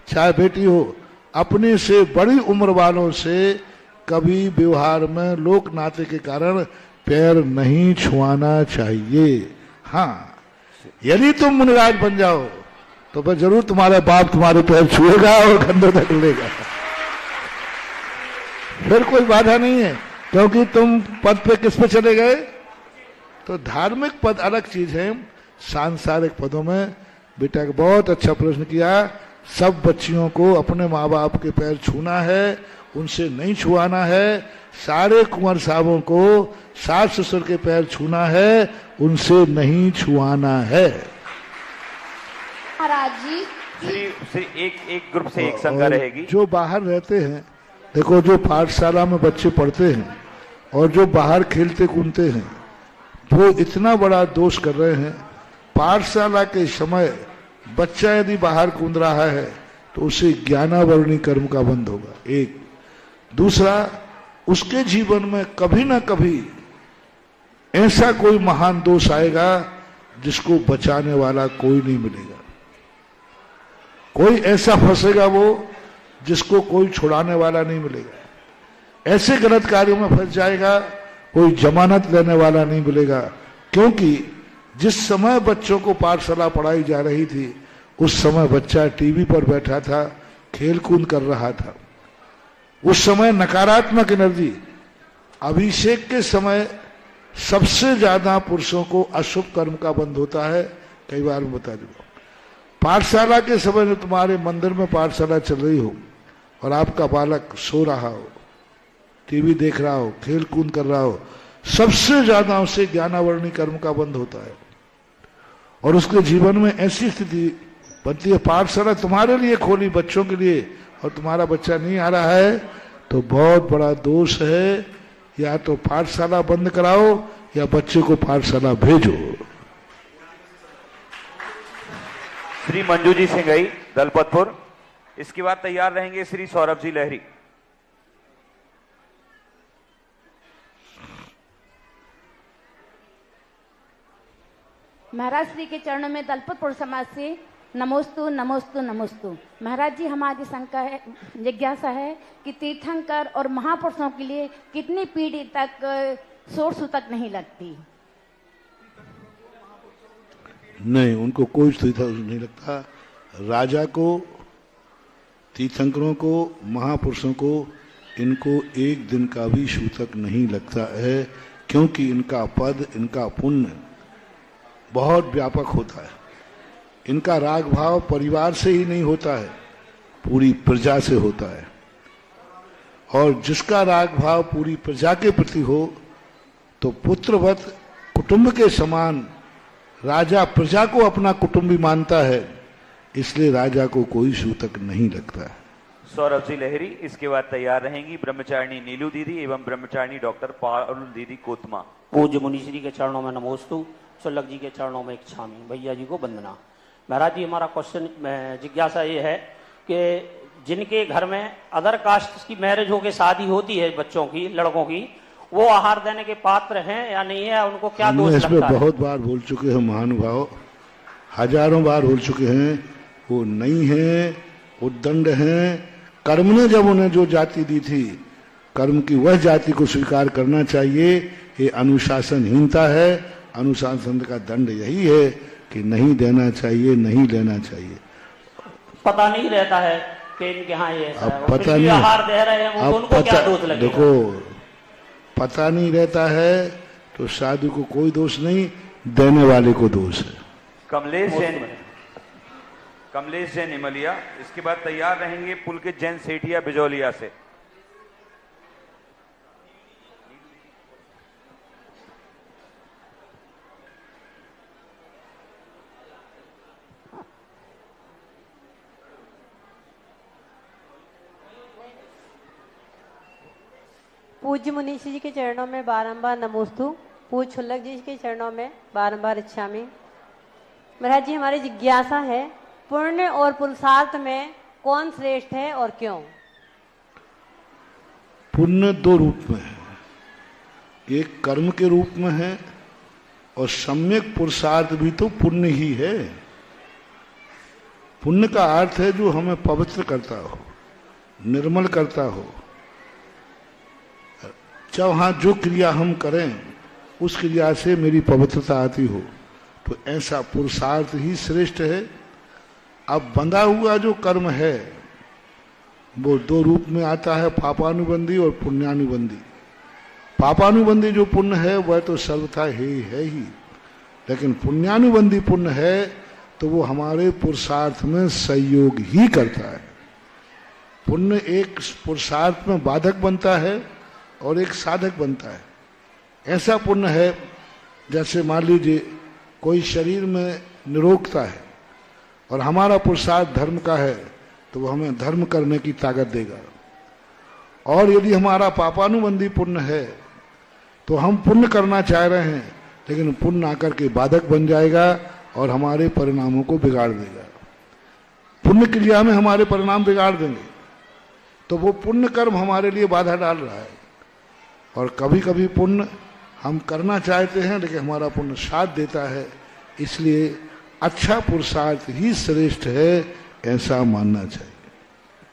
चाहे बेटी हो, अपने से बड़ी उम्र वालों से कभी व्यवहार में लोक नाते के कारण पैर नहीं छुआना चाहिए। हाँ, यदि तुम मुनिराज बन जाओ तो फिर जरूर तुम्हारा बाप तुम्हारे पैर छुएगा और कंधों तक लेगा, फिर कोई बाधा नहीं है, क्योंकि तुम पद पे किस पे चले गए। तो धार्मिक पद अलग चीज है, सांसारिक पदों में। बेटा का बहुत अच्छा प्रश्न किया। सब बच्चियों को अपने माँ बाप के पैर छूना है, उनसे नहीं छुआना है। सारे कुंवर साहबों को सास ससुर के पैर छूना है, उनसे नहीं छुआना है।
महाराज जी
श्री एक ग्रुप से एक संख्या रहेगी।
जो बाहर रहते हैं, देखो जो पाठशाला में बच्चे पढ़ते हैं और जो बाहर खेलते कूदते हैं, वो इतना बड़ा दोष कर रहे हैं। पाठशाला के समय बच्चा यदि बाहर कूद रहा है तो उसे ज्ञानावरणी कर्म का बंध होगा, एक। दूसरा, उसके जीवन में कभी ना कभी ऐसा कोई महान दोष आएगा जिसको बचाने वाला कोई नहीं मिलेगा। कोई ऐसा फंसेगा वो जिसको कोई छुड़ाने वाला नहीं मिलेगा। ऐसे गलत कार्यों में फंस जाएगा, कोई जमानत लेने वाला नहीं मिलेगा। क्योंकि जिस समय बच्चों को पाठशाला पढ़ाई जा रही थी, उस समय बच्चा टीवी पर बैठा था, खेल कूद कर रहा था। उस समय नकारात्मक एनर्जी, अभिषेक के समय सबसे ज्यादा पुरुषों को अशुभ कर्म का बंध होता है। कई बार मैं बता दूंगा, पाठशाला के समय जो तुम्हारे मंदिर में पाठशाला चल रही हो और आपका बालक सो रहा हो, टीवी देख रहा हो, खेल कूद कर रहा हो, सबसे ज्यादा उसे ज्ञानावरणी कर्म का बंध होता है और उसके जीवन में ऐसी स्थिति बनती है। पाठशाला तुम्हारे लिए खोली, बच्चों के लिए, और तुम्हारा बच्चा नहीं आ रहा है तो बहुत बड़ा दोष है। या तो पाठशाला बंद कराओ या बच्चे को पाठशाला भेजो।
श्री मंजू जी सिंघई दलपतपुर, इसके बाद तैयार रहेंगे श्री सौरभ जी लहरी।
महाराज श्री के चरणों में दलपतपुर समाज से नमोस्तु नमोस्तु नमोस्तु। महाराज जी, हमारी शंका है, जिज्ञासा है कि तीर्थंकर और महापुरुषों के लिए कितनी पीढ़ी तक सोर्स तक नहीं लगती?
नहीं, उनको कोई सुविधा नहीं लगता। राजा को, तीर्थंकरों को, महापुरुषों को, इनको एक दिन का भी सूतक नहीं लगता है, क्योंकि इनका पद, इनका पुण्य बहुत व्यापक होता है। इनका राग भाव परिवार से ही नहीं होता है, पूरी प्रजा से होता है। और जिसका राग भाव पूरी प्रजा के प्रति हो तो पुत्रवत कुटुंब के समान राजा प्रजा को अपना कुटुंबी मानता है, इसलिए राजा को कोई सूतक नहीं लगता है।
सौरभ जी लहरी, इसके बाद तैयार रहेंगी ब्रह्मचारिणी नीलू दीदी एवं ब्रह्मचारिणी डॉक्टर पारुल दीदी कोतमा।
पूज्य मुनिश्री के चरणों में नमोस्तु, सुलभ जी के चरणों में इच्छामी, भैया जी को वंदना। महाराज जी, हमारा क्वेश्चन जिज्ञासा ये है कि जिनके घर में अदर कास्ट की मैरिज होकर शादी होती है बच्चों की, लड़कों की, वो आहार देने के पात्र हैं या नहीं है? उनको क्या दोष लगता है?
इसमें बहुत बार बोल चुके हैं महानुभाव, हजारों बार बोल चुके हैं। वो नहीं है, उद्दंड हैं। कर्म ने जब उन्हें जो जाति दी थी, कर्म की वह जाति को स्वीकार करना चाहिए। ये अनुशासनहीनता है। अनुशासन का दंड यही है कि नहीं देना चाहिए, नहीं लेना चाहिए।
पता नहीं रहता है कि इनके यहाँ ये ऐसा है,
पता नहीं,
आहार दे रहे हैं, वो उनको क्या दोष लगेगा?
देखो, पता नहीं रहता है तो साधु को कोई दोष नहीं, देने वाले को दोष है।
कमलेश जैन, कमलेश जैन इमलिया। इसके बाद तैयार रहेंगे पुलकित जैन सेठिया बिजौलिया से।
पूज्य मुनीष जी के चरणों में बारंबार नमोस्तु। पूज्य छुल्लक जी के चरणों में बारंबार इच्छामि। महाराज जी, हमारी जिज्ञासा है, पुण्य और पुरुषार्थ में कौन श्रेष्ठ है और क्यों?
पुण्य दो रूप में है, एक कर्म के रूप में है और सम्यक पुरुषार्थ भी तो पुण्य ही है। पुण्य का अर्थ है जो हमें पवित्र करता हो, निर्मल करता हो। जहाँ जो क्रिया हम करें उस क्रिया से मेरी पवित्रता आती हो, तो ऐसा पुरुषार्थ ही श्रेष्ठ है। अब बंधा हुआ जो कर्म है वो दो रूप में आता है, पापानुबंधी और पुण्यानुबंधी। पापानुबंधी जो पुण्य है वह तो सर्वथा है ही, लेकिन पुण्यानुबंधी पुण्य है तो वो हमारे पुरुषार्थ में सहयोग ही करता है। पुण्य एक पुरुषार्थ में बाधक बनता है और एक साधक बनता है। ऐसा पुण्य है जैसे मान लीजिए कोई शरीर में निरोगता है और हमारा पुरुषार्थ धर्म का है तो वो हमें धर्म करने की ताकत देगा। और यदि हमारा पापानुबंधी पुण्य है तो हम पुण्य करना चाह रहे हैं लेकिन पुण्य आकर के बाधक बन जाएगा और हमारे परिणामों को बिगाड़ देगा। पुण्य क्रिया में हमारे परिणाम बिगाड़ देंगे, तो वो पुण्य कर्म हमारे लिए बाधा डाल रहा है। और कभी कभी पुण्य हम करना चाहते हैं लेकिन हमारा पुण्य साथ देता है, इसलिए अच्छा पुरुषार्थ ही श्रेष्ठ है, ऐसा मानना चाहिए।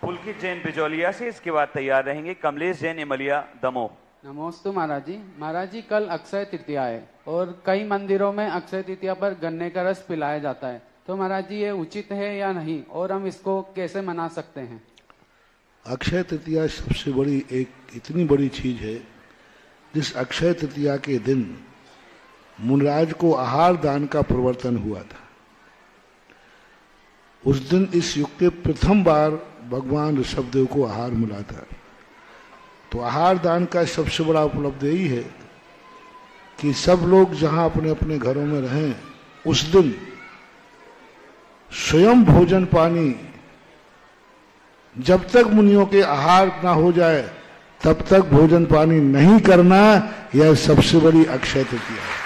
पुलकित जैन बिजौलिया से। इसके बाद तैयार रहेंगे कमलेश जैन इमलिया दमोह।
नमोस्तु महाराज जी। महाराज जी, कल अक्षय तृतीया है और कई मंदिरों में अक्षय तृतीया पर गन्ने का रस पिलाया जाता है, तो महाराज जी ये उचित है या नहीं, और हम इसको कैसे मना सकते हैं?
अक्षय तृतीया सबसे बड़ी एक इतनी बड़ी चीज है, जिस अक्षय तृतीया के दिन मुनराज को आहार दान का प्रवर्तन हुआ था। उस दिन इस युग के प्रथम बार भगवान ऋषभदेव को आहार मिला था। तो आहार दान का सबसे बड़ा उपलब्धि यही है कि सब लोग जहां अपने अपने घरों में रहें, उस दिन स्वयं भोजन पानी जब तक मुनियों के आहार ना हो जाए तब तक भोजन पानी नहीं करना, यह सबसे बड़ी अक्षय तृतीया है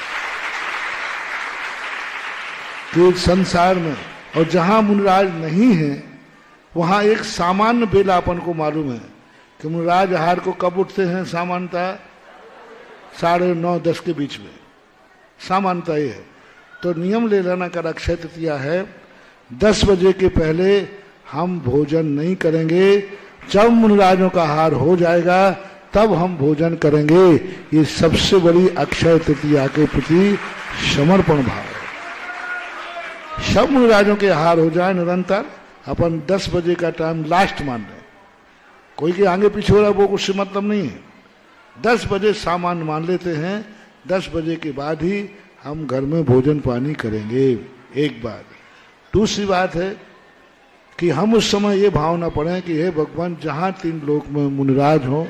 कि संसार में। और जहां मुनिराज नहीं है वहां एक सामान्य बेला अपन को मालूम है कि मुनिराज आहार को कब उठते हैं, सामान्यतः 9:30-10 के बीच में, सामान्यतः ये है। तो नियम ले लेना कर अक्षय तृतीया है 10 बजे के पहले हम भोजन नहीं करेंगे। जब मुनिराजों का आहार हो जाएगा तब हम भोजन करेंगे। ये सबसे बड़ी अक्षय तृतीया के प्रति समर्पण भाव है। सब मुनिराजों के आहार हो जाए निरंतर, अपन 10 बजे का टाइम लास्ट मान रहे, कोई के आगे पीछे हो रहा है वो कुछ मतलब नहीं है। 10 बजे सामान्य मान लेते हैं, 10 बजे के बाद ही हम घर में भोजन पानी करेंगे। एक बात। दूसरी बात है कि हम उस समय ये भावना पड़े कि हे भगवान, जहां 3 लोक में मुनिराज हो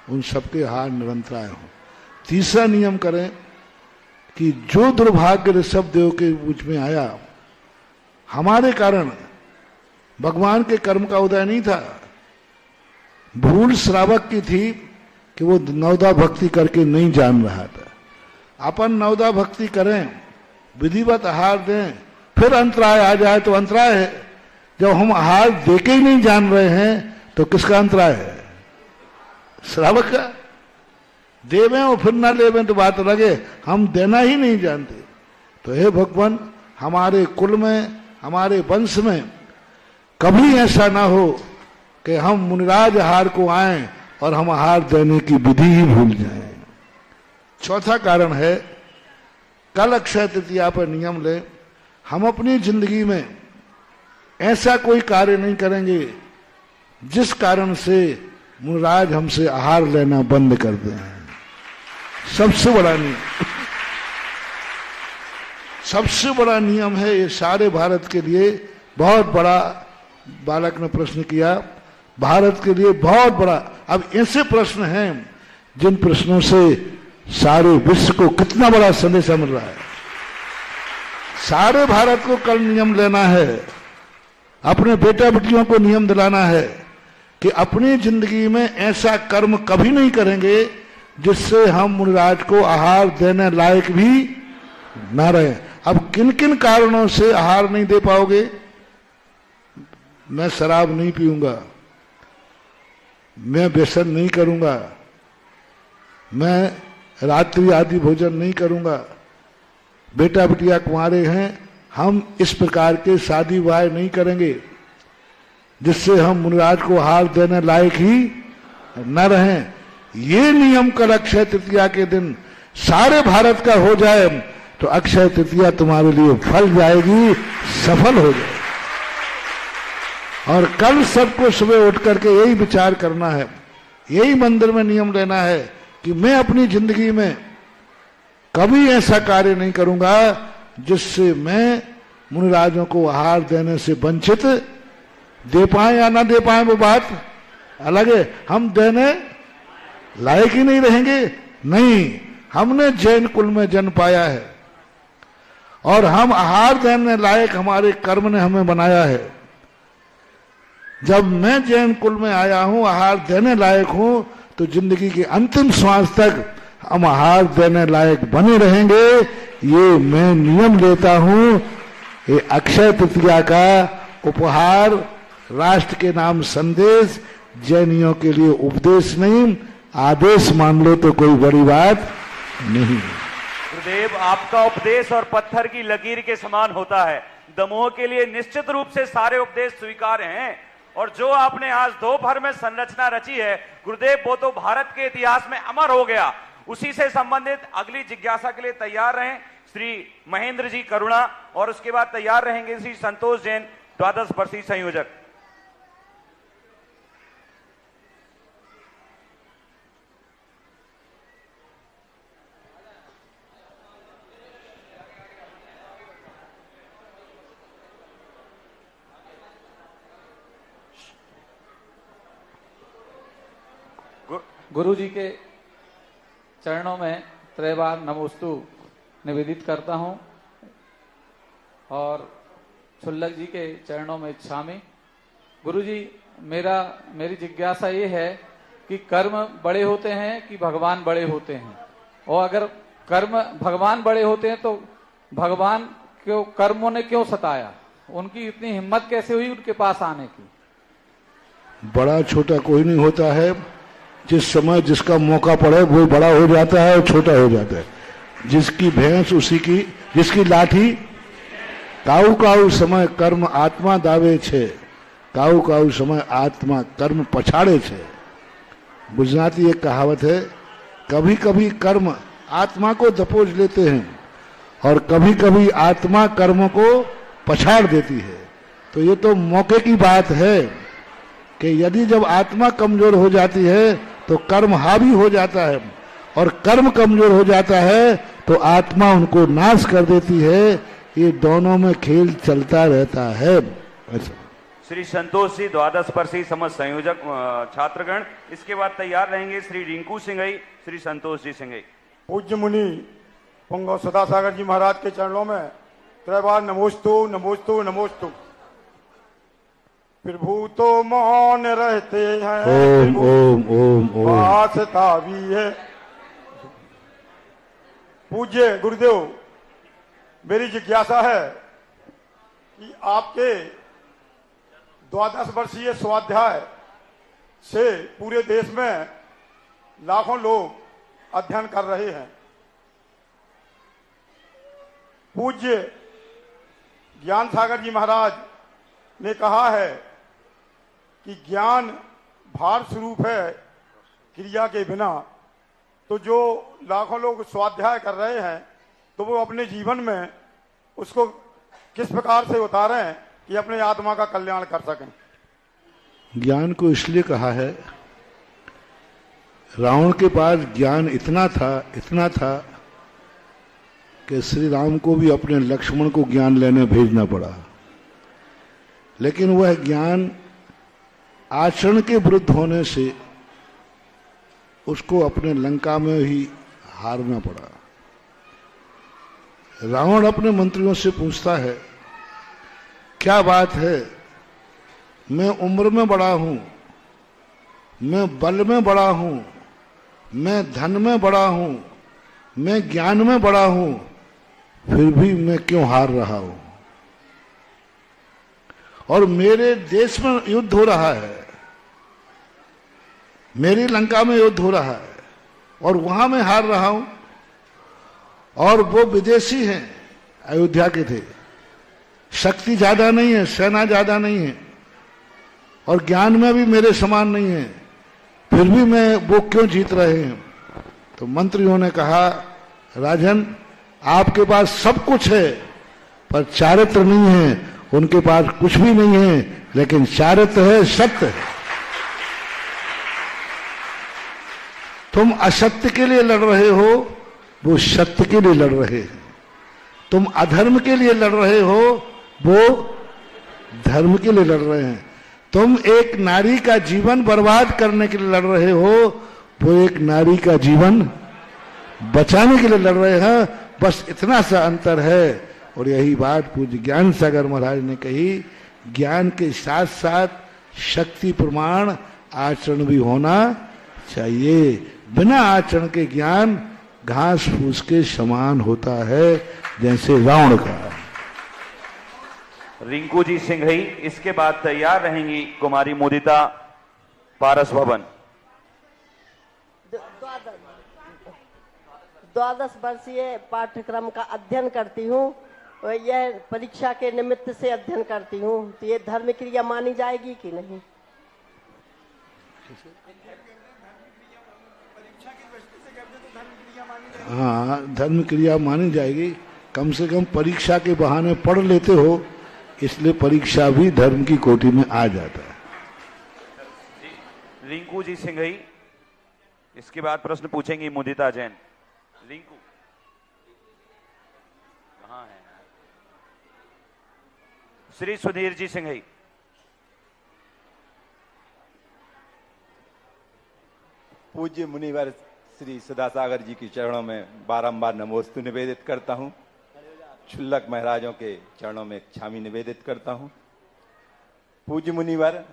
उन सबके आहार निरंतराय हो। तीसरा नियम करें कि जो दुर्भाग्य ऋषभदेव के बीच में आया, हमारे कारण भगवान के कर्म का उदय नहीं था, भूल श्रावक की थी कि वो नवदा भक्ति करके नहीं जान रहा था। अपन नवदा भक्ति करें, विधिवत आहार दें, फिर अंतराय आ जाए तो अंतराय है। जब हम आहार देके ही नहीं जान रहे हैं तो किसका अंतराय है? श्रावक का। देवें और फिर ना लेवें तो बात लगे, हम देना ही नहीं जानते। तो हे भगवान, हमारे कुल में, हमारे वंश में कभी ऐसा ना हो कि हम मुनिराज आहार को आए और हम आहार देने की विधि ही भूल जाएं। चौथा कारण है, कल अक्षय तृतीया पर नियम लें, हम अपनी जिंदगी में ऐसा कोई कार्य नहीं करेंगे जिस कारण से मुनिराज हमसे आहार लेना बंद कर दें। सबसे बड़ा नियम, सबसे बड़ा नियम है ये सारे भारत के लिए बहुत बड़ा बालक ने प्रश्न किया, भारत के लिए बहुत बड़ा। अब ऐसे प्रश्न हैं जिन प्रश्नों से सारे विश्व को कितना बड़ा संदेशा मिल रहा है। सारे भारत को कल नियम लेना है, अपने बेटा बेटियों को नियम दिलाना है कि अपनी जिंदगी में ऐसा कर्म कभी नहीं करेंगे जिससे हम मुनिराज को आहार देने लायक भी ना रहे। अब किन किन कारणों से आहार नहीं दे पाओगे? मैं शराब नहीं पीऊंगा, मैं व्यसन नहीं करूंगा, मैं रात्रि आदि भोजन नहीं करूंगा, बेटा बिटिया कुंवारे हैं, हम इस प्रकार के शादी विवाह नहीं करेंगे जिससे हम मुनिराज को आहार देने लायक ही न रहें। ये नियम कल अक्षय तृतीया के दिन सारे भारत का हो जाए तो अक्षय तृतीया तुम्हारे लिए फल जाएगी, सफल हो जाए। और कल सबको सुबह उठ करके यही विचार करना है, यही मंदिर में नियम लेना है कि मैं अपनी जिंदगी में कभी ऐसा कार्य नहीं करूंगा जिससे मैं मुनिराजों को आहार देने से वंचित, दे पाए या ना दे पाए वो बात अलग है, हम देने लायक ही नहीं रहेंगे। नहीं, हमने जैन कुल में जन्म पाया है और हम आहार देने लायक हमारे कर्म ने हमें बनाया है। जब मैं जैन कुल में आया हूं, आहार देने लायक हूं, तो जिंदगी के अंतिम श्वास तक हम आहार देने लायक बने रहेंगे। ये मैं नियम लेता हूं। ये अक्षय तृतीया का उपहार, राष्ट्र के नाम संदेश, जैनियों के लिए उपदेश नहीं, आदेश मान लो तो कोई बड़ी बात नहीं।
गुरुदेव, आपका उपदेश और पत्थर की लकीर के समान होता है। दमोह के लिए निश्चित रूप से सारे उपदेश स्वीकार्य हैं, और जो आपने आज दोपहर में संरचना रची है गुरुदेव, वो तो भारत के इतिहास में अमर हो गया। उसी से संबंधित अगली जिज्ञासा के लिए तैयार रहें श्री महेंद्र जी करुणा, और उसके बाद तैयार रहेंगे श्री संतोष जैन, द्वादश वर्षीय संयोजक।
गुरु जी के चरणों में त्रैबार नमोस्तु निवेदित करता हूं और छुल्लक जी के चरणों में इच्छामि। गुरु जी, मेरी जिज्ञासा ये है कि कर्म बड़े होते हैं कि भगवान बड़े होते हैं, और अगर कर्म भगवान बड़े होते हैं तो भगवान क्यों कर्मों ने क्यों सताया? उनकी इतनी हिम्मत कैसे हुई उनके पास आने की?
बड़ा छोटा कोई नहीं होता है, जिस समय जिसका मौका पड़े वो बड़ा हो जाता है और छोटा हो जाता है। जिसकी भैंस उसी की, जिसकी लाठी, काऊ काऊ समय कर्म आत्मा दावे छे, काऊ काऊ समय आत्मा कर्म पछाड़े छे। गुजराती एक कहावत है, कभी कभी कर्म आत्मा को दबोच लेते हैं और कभी कभी आत्मा कर्म को पछाड़ देती है। तो ये तो मौके की बात है कि यदि जब आत्मा कमजोर हो जाती है तो कर्म हावी हो जाता है, और कर्म कमजोर हो जाता है तो आत्मा उनको नाश कर देती है। ये दोनों में खेल चलता रहता है।
श्री संतोष जी, द्वादश वर्षीय समझ संयोजक छात्रगण। इसके बाद तैयार रहेंगे श्री रिंकू सिंघई, श्री संतोष जी सिंघई।
पूज्य मुनि पुंगव सदासागर जी महाराज के चरणों में त्रैबार नमोस्तु नमोस्तु नमोस्तु। प्रभु तो मौन रहते हैं,
ओम ओम ओम ओम।
वासता भी है। पूज्य गुरुदेव, मेरी जिज्ञासा है कि आपके द्वादश वर्षीय स्वाध्याय से पूरे देश में लाखों लोग अध्ययन कर रहे हैं। पूज्य ज्ञान सागर जी महाराज ने कहा है कि ज्ञान भार स्वरूप है क्रिया के बिना। तो जो लाखों लोग स्वाध्याय कर रहे हैं तो वो अपने जीवन में उसको किस प्रकार से उतारें कि अपने आत्मा का कल्याण कर सकें?
ज्ञान को इसलिए कहा है, रावण के पास ज्ञान इतना था कि श्री राम को भी अपने लक्ष्मण को ज्ञान लेने भेजना पड़ा। लेकिन वह ज्ञान आचरण के विरुद्ध होने से उसको अपने लंका में ही हारना पड़ा। रावण अपने मंत्रियों से पूछता है, क्या बात है, मैं उम्र में बड़ा हूं, मैं बल में बड़ा हूं, मैं धन में बड़ा हूं, मैं ज्ञान में बड़ा हूं, फिर भी मैं क्यों हार रहा हूं? और मेरे देश में युद्ध हो रहा है, मेरी लंका में युद्ध हो रहा है और वहां मैं हार रहा हूं, और वो विदेशी हैं, अयोध्या के थे, शक्ति ज्यादा नहीं है, सेना ज्यादा नहीं है और ज्ञान में भी मेरे समान नहीं है, फिर भी मैं वो क्यों जीत रहे हैं? तो मंत्रियों ने कहा, राजन आपके पास सब कुछ है पर चारित्र नहीं है, उनके पास कुछ भी नहीं है लेकिन चारित्र है, सत्य है। तुम असत्य के लिए लड़ रहे हो, वो सत्य के लिए लड़ रहे हैं। तुम अधर्म के लिए लड़ रहे हो, वो धर्म के लिए लड़ रहे हैं। तुम एक नारी का जीवन बर्बाद करने के लिए लड़ रहे हो, वो एक नारी का जीवन बचाने के लिए लड़ रहे हैं। बस इतना सा अंतर है। और यही बात पूज्य ज्ञान सागर महाराज ने कही, ज्ञान के साथ साथ शक्ति प्रमाण आचरण भी होना चाहिए। बिना आचरण के ज्ञान घास फूस के समान होता है, जैसे रावण का।
रिंकू जी सिंघई, इसके बाद तैयार रहेंगी कुमारी मुदिता पारस भवन।
12 वर्षीय पाठ्यक्रम का अध्ययन करती हूँ, यह परीक्षा के निमित्त से अध्ययन करती हूँ, तो ये धर्म क्रिया मानी जाएगी कि नहीं?
हाँ, धर्म क्रिया मानी जाएगी। कम से कम परीक्षा के बहाने पढ़ लेते हो, इसलिए परीक्षा भी धर्म की कोटि में आ जाता है।
रिंकू जी सिंघई, इसके बाद प्रश्न पूछेंगी मुदिता जैन। रिंकू कहाँ है? श्री सुधीर जी सिंघई।
पूज्य मुनिवर श्री सदासागर जी के चरणों में बारंबार नमोस्तु निवेदित करता हूं। क्षुल्लक महाराजों के चरणों में क्षामी निवेदित करता हूं। पूज्य मुनिवर,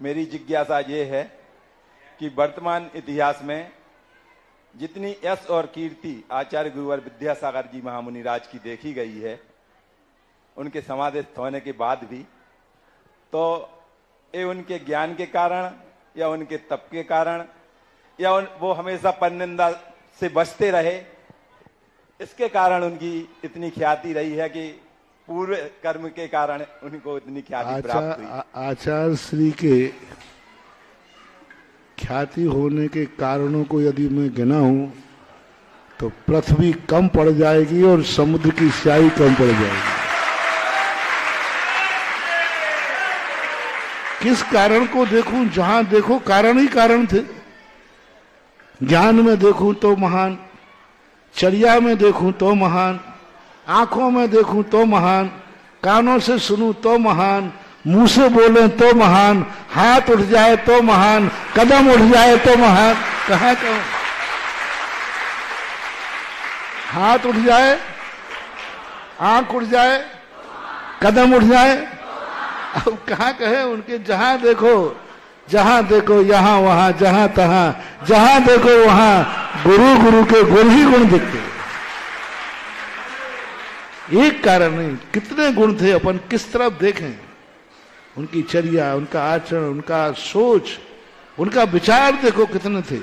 मेरी जिज्ञासा ये है कि वर्तमान इतिहास में जितनी यश और कीर्ति आचार्य गुरुवर विद्यासागर जी महामुनि राज की देखी गई है, उनके समाधिस्थ होने के बाद भी, तो ये उनके ज्ञान के कारण या उनके तप के कारण या वो हमेशा परनिंदा से बचते रहे, इसके कारण उनकी इतनी ख्याति रही है कि पूर्व कर्म के कारण उनको इतनी ख्याति प्राप्त हुई।
आचार्य श्री के ख्याति होने के कारणों को यदि मैं गिनाऊं तो पृथ्वी कम पड़ जाएगी और समुद्र की स्याही कम पड़ जाएगी। किस कारण को देखूं, जहां देखो कारण ही कारण थे। ज्ञान में देखूं तो महान, चर्या में देखूं तो महान, आंखों में देखूं तो महान, कानों से सुनूं तो महान, मुंह से बोले तो महान, हाथ उठ जाए तो महान, कदम उठ जाए तो महान। कहाँ कहो, हाथ उठ जाए, आंख उठ जाए, कदम उठ जाए, अब कहाँ कहे उनके। जहां देखो यहां वहां, जहां तहां, जहां देखो वहां गुरु के गुण ही गुण दिखते। एक कारण नहीं, कितने गुण थे, अपन किस तरफ देखें। उनकी चर्या, उनका आचरण, उनका सोच, उनका विचार देखो कितने थे।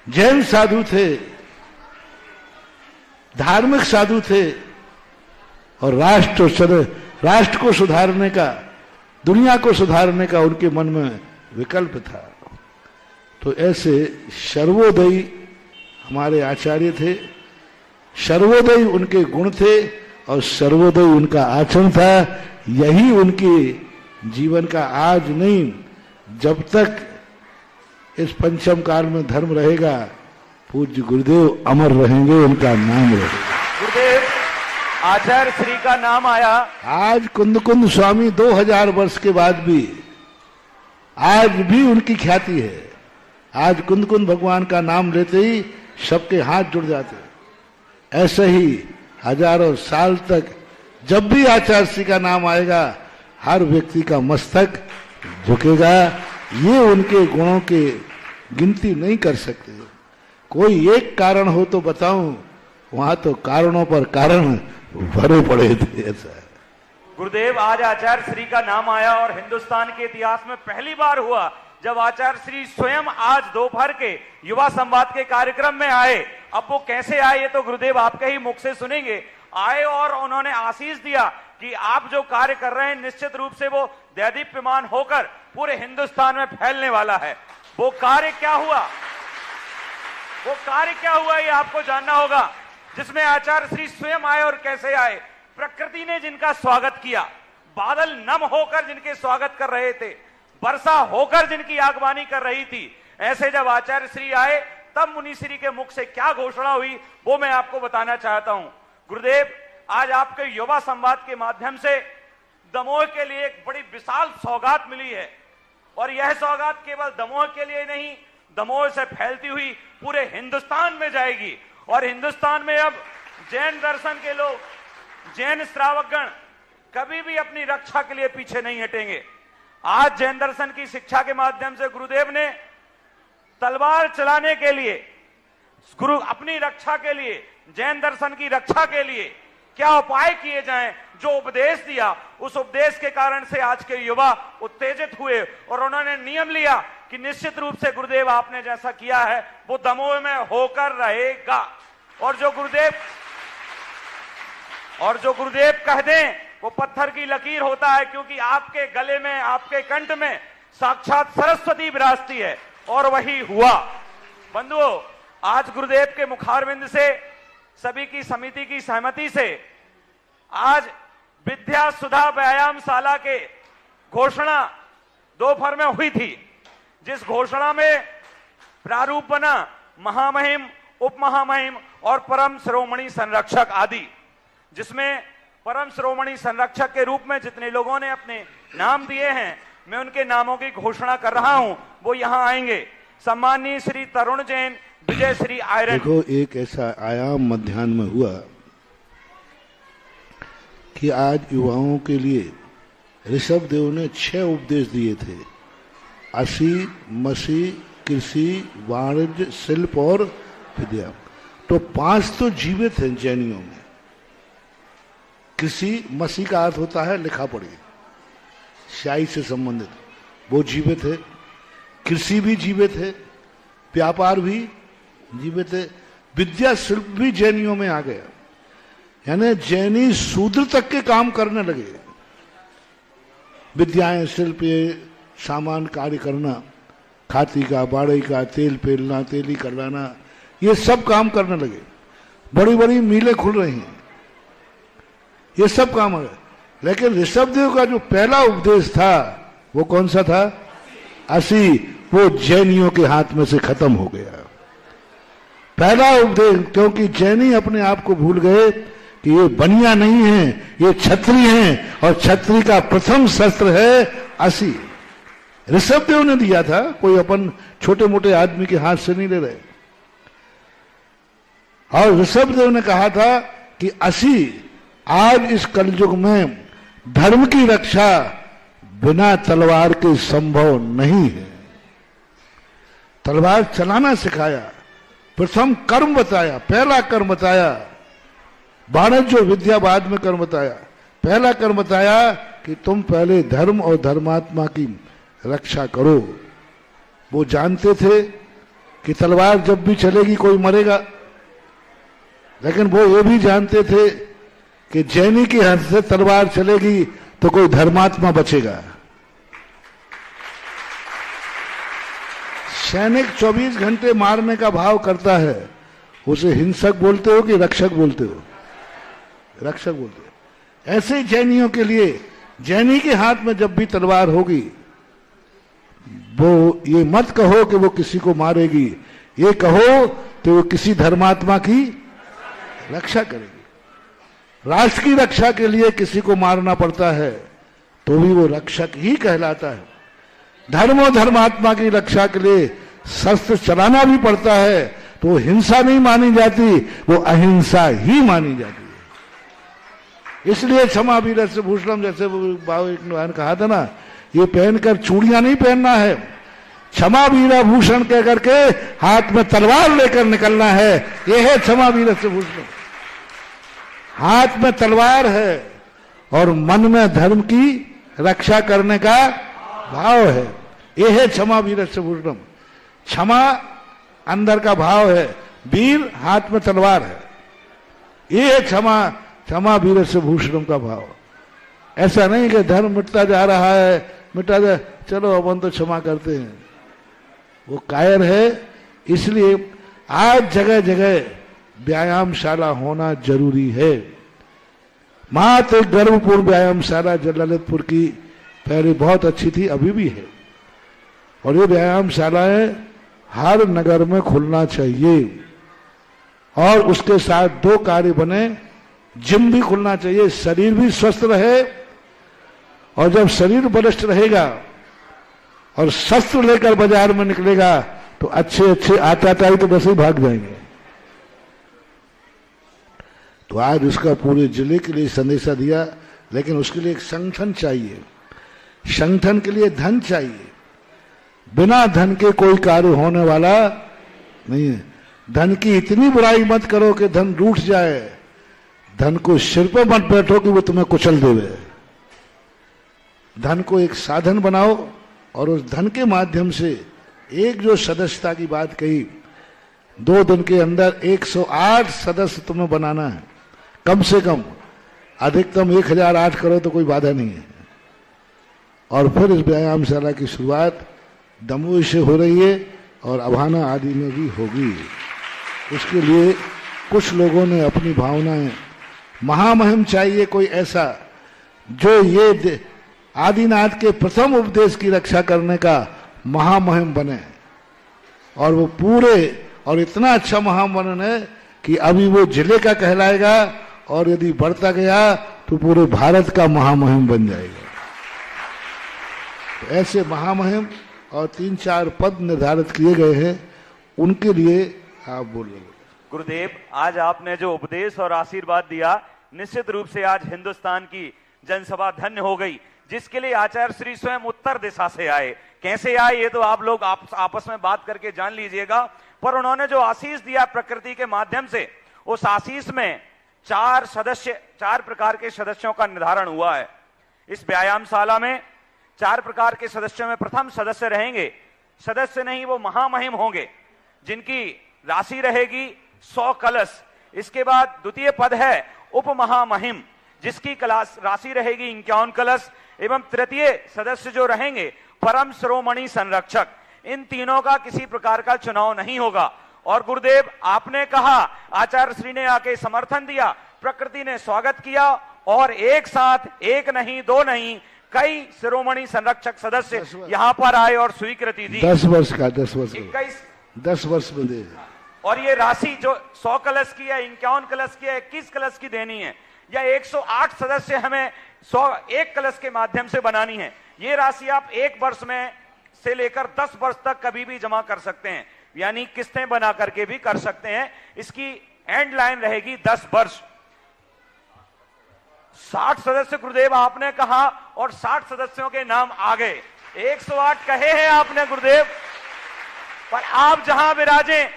जैन साधु थे, धार्मिक साधु थे, और राष्ट्र को सुधारने का, दुनिया को सुधारने का उनके मन में विकल्प था। तो ऐसे सर्वोदयी हमारे आचार्य थे, सर्वोदयी उनके गुण थे और सर्वोदयी उनका आचरण था। यही उनके जीवन का आज नहीं, जब तक इस पंचम काल में धर्म रहेगा, पूज्य गुरुदेव अमर रहेंगे, उनका नाम रहेगा।
गुरुदेव आचार्य श्री का नाम आया।
आज कुंद स्वामी 2000 वर्ष के बाद भी आज भी उनकी ख्याति है। आज कुंद भगवान का नाम लेते ही सबके हाथ जुड़ जाते। ऐसे ही हजारों साल तक जब भी आचार्य श्री का नाम आएगा हर व्यक्ति का मस्तक झुकेगा। ये उनके गुणों के गिनती नहीं कर सकते। कोई एक कारण हो तो बताऊं, वहां तो कारणों पर कारण भरे पड़े थे। ऐसा
गुरुदेव, आज आचार्य श्री का नाम आया और हिंदुस्तान के इतिहास में पहली बार हुआ जब आचार्य श्री स्वयं आज दोपहर के युवा संवाद के कार्यक्रम में आए। अब वो कैसे आए ये तो गुरुदेव आपके ही मुख से सुनेंगे। आए और उन्होंने आशीष दिया कि आप जो कार्य कर रहे हैं निश्चित रूप से वो दैदीप्यमान होकर पूरे हिंदुस्तान में फैलने वाला है। वो कार्य क्या हुआ, वो कार्य क्या हुआ ये आपको जानना होगा, जिसमें आचार्य श्री स्वयं आए। और कैसे आए? प्रकृति ने जिनका स्वागत किया, बादल नम होकर जिनके स्वागत कर रहे थे, वर्षा होकर जिनकी आगवानी कर रही थी, ऐसे जब आचार्य श्री आए तब मुनि श्री के मुख से क्या घोषणा हुई वो मैं आपको बताना चाहता हूं। गुरुदेव, आज आपके युवा संवाद के माध्यम से दमोह के लिए एक बड़ी विशाल सौगात मिली है और यह सौगात केवल दमोह के लिए नहीं, दमोह से फैलती हुई पूरे हिंदुस्तान में जाएगी। और हिंदुस्तान में अब जैन दर्शन के लोग, जैन श्रावकगण कभी भी अपनी रक्षा के लिए पीछे नहीं हटेंगे। आज जैन दर्शन की शिक्षा के माध्यम से गुरुदेव ने तलवार चलाने के लिए, गुरु अपनी रक्षा के लिए, जैन दर्शन की रक्षा के लिए क्या उपाय किए जाएं, जो उपदेश दिया, उस उपदेश के कारण से आज के युवा उत्तेजित हुए और उन्होंने नियम लिया कि निश्चित रूप से गुरुदेव आपने जैसा किया है वो दमोह में होकर रहेगा। और जो गुरुदेव कह दें वो पत्थर की लकीर होता है, क्योंकि आपके गले में, आपके कंठ में साक्षात सरस्वती विराजती है और वही हुआ। बंधुओं, आज गुरुदेव के मुखारविंद से, सभी की समिति की सहमति से आज विद्या सुधा व्यायामशाला के घोषणा दोपहर में हुई थी, जिस घोषणा में प्रारूप बना महामहिम, उपमहामहिम और परम श्रोमणी संरक्षक आदि, जिसमें परम श्रोमणी संरक्षक के रूप में जितने लोगों ने अपने नाम दिए हैं, मैं उनके नामों की घोषणा कर रहा हूं। वो यहां आएंगे। सम्माननीय श्री तरुण जैन, विजय श्री आयरन।
देखो, एक ऐसा आयाम मध्याह्न में हुआ कि आज युवाओं के लिए ऋषभ देव ने 6 उपदेश दिए थे। असी, मसी, कृषि, वाणिज्य, शिल्प और विद्या। तो 5 तो जीवित हैं जैनियों में। कृषि, मसी का अर्थ होता है लिखा पढ़ी, स्याही से संबंधित, वो जीवित है। कृषि भी जीवित है, व्यापार भी जीवित है, विद्या शिल्प भी जैनियों में आ गया। यानी जैनी शूद्र तक के काम करने लगे। विद्याएं, शिल्प, ये सामान कार्य करना, खाती का, बाड़े का, तेल पेलना, तेली करवाना, ये सब काम करने लगे। बड़ी बड़ी मिलें खुल रही हैं, ये सब काम है। लेकिन ऋषभदेव का जो पहला उपदेश था वो कौन सा था? असी, वो जैनियों के हाथ में से खत्म हो गया पहला उपदेश। क्योंकि जैनी अपने आप को भूल गए कि ये बनिया नहीं है, ये छत्री हैं और छत्री का प्रथम शस्त्र है असी। ऋषभदेव ने दिया था, कोई अपन छोटे मोटे आदमी के हाथ से नहीं ले रहे। और ऋषभदेव ने कहा था कि असी, आज इस कलयुग में धर्म की रक्षा बिना तलवार के संभव नहीं है। तलवार चलाना सिखाया, प्रथम कर्म बताया, पहला कर्म बताया। वाणिज्य और विद्या बाद में कर्म बताया। पहला कर्म बताया कि तुम पहले धर्म और धर्मात्मा की रक्षा करो। वो जानते थे कि तलवार जब भी चलेगी कोई मरेगा, लेकिन वो ये भी जानते थे कि जैनी के हाथ से तलवार चलेगी तो कोई धर्मात्मा बचेगा। सैनिक 24 घंटे मारने का भाव करता है, उसे हिंसक बोलते हो कि रक्षक बोलते हो? रक्षक बोलते हो। ऐसे ही जैनियों के लिए, जैनी के हाथ में जब भी तलवार होगी, वो ये मत कहो कि वो किसी को मारेगी, ये कहो कि वो किसी धर्मात्मा की रक्षा करेगी। राष्ट्र की रक्षा के लिए किसी को मारना पड़ता है तो भी वो रक्षक ही कहलाता है। धर्म और धर्मात्मा की रक्षा के लिए शस्त्र चलाना भी पड़ता है तो हिंसा नहीं मानी जाती, वो अहिंसा ही मानी जाती है। इसलिए क्षमा वीरस्य भूषणम, जैसे भाव एक ने कहा था ना, ये पहनकर चूड़ियां नहीं पहनना है, क्षमा वीरा भूषण कह करके हाथ में तलवार लेकर निकलना है। यह है क्षमा वीरस्य भूषण। हाथ में तलवार है और मन में धर्म की रक्षा करने का भाव है। यह है क्षमा वीरस्य भूषणम। क्षमा अंदर का भाव है, वीर हाथ में तलवार है। यह है क्षमा वीरस्य भूषणम का भाव। ऐसा नहीं कि धर्म मिटता जा रहा है, मिटा जा, चलो अपन तो क्षमा करते हैं, वो कायर है। इसलिए आज जगह जगह व्यायामशाला होना जरूरी है। मात्र एक गर्भपूर्ण व्यायामशाला जो ललितपुर की पहले बहुत अच्छी थी, अभी भी है, और ये व्यायामशालाएं हर नगर में खुलना चाहिए। और उसके साथ दो कार्य बने, जिम भी खुलना चाहिए, शरीर भी स्वस्थ रहे, और जब शरीर बलिष्ठ रहेगा और शस्त्र लेकर बाजार में निकलेगा तो अच्छे अच्छे आताताई तो बस ही भाग जाएंगे। तो आज उसका पूरे जिले के लिए संदेशा दिया, लेकिन उसके लिए एक संगठन चाहिए। संगठन के लिए धन चाहिए। बिना धन के कोई कार्य होने वाला नहीं है। धन की इतनी बुराई मत करो कि धन रूठ जाए। धन को सिर पर मत बैठो कि वो तुम्हें कुचल देवे। धन को एक साधन बनाओ, और उस धन के माध्यम से एक जो सदस्यता की बात कही, 2 दिन के अंदर 108 सदस्य तुम्हें बनाना है कम से कम। अधिकतम 1008 करो तो कोई बाधा नहीं है। और फिर इस व्यायामशाला की शुरुआत दमोह से हो रही है और अभाना आदि में भी होगी। उसके लिए कुछ लोगों ने अपनी भावनाएं, महामहिम चाहिए कोई ऐसा जो ये आदिनाथ के प्रथम उपदेश की रक्षा करने का महामहिम बने, और वो पूरे, और इतना अच्छा महामहिम है कि अभी वो जिले का कहलाएगा, और यदि बढ़ता गया तो पूरे भारत का महामहिम बन जाएगा। तो ऐसे महामहिम और 3-4 पद निर्धारित किए गए हैं, उनके लिए आप बोलिए।
गुरुदेव, आज आपने जो उपदेश और आशीर्वाद दिया, निश्चित रूप से आज हिंदुस्तान की जनसभा धन्य हो गई, जिसके लिए आचार्य श्री स्वयं उत्तर दिशा से आए। कैसे आए ये तो आप लोग आपस में बात करके जान लीजिएगा, पर उन्होंने जो आशीष दिया प्रकृति के माध्यम से, उस आशीष में 4 प्रकार के सदस्यों का निर्धारण हुआ है। इस व्यायामशाला में 4 प्रकार के सदस्यों में प्रथम सदस्य रहेंगे, सदस्य नहीं वो महामहिम होंगे, जिनकी राशि रहेगी 100 कलश। इसके बाद द्वितीय पद है उप महामहिम, जिसकी राशि रहेगी 51 कलश। एवं तृतीय सदस्य जो रहेंगे परम शिरोमणि संरक्षक। इन तीनों का किसी प्रकार का चुनाव नहीं होगा। और गुरुदेव, आपने कहा, आचार्य श्री ने आके समर्थन दिया, प्रकृति ने स्वागत किया, और एक साथ 1 नहीं 2 नहीं कई शिरोमणि संरक्षक सदस्य यहाँ पर आए और स्वीकृति दी।
10 वर्ष का 10 वर्ष में दे।
और ये राशि जो 100 कलश की है, 51 कलश की है, 21 कलश की देनी है, या 108 सदस्य हमें 101 कलश के माध्यम से बनानी है। ये राशि आप 1 वर्ष में से लेकर 10 वर्ष तक कभी भी जमा कर सकते हैं, यानी किस्तें बना करके भी कर सकते हैं। इसकी एंड लाइन रहेगी 10 वर्ष। 60 सदस्य गुरुदेव आपने कहा, और 60 सदस्यों के नाम आ गए। 108 कहे हैं आपने गुरुदेव, पर आप जहां विराजे,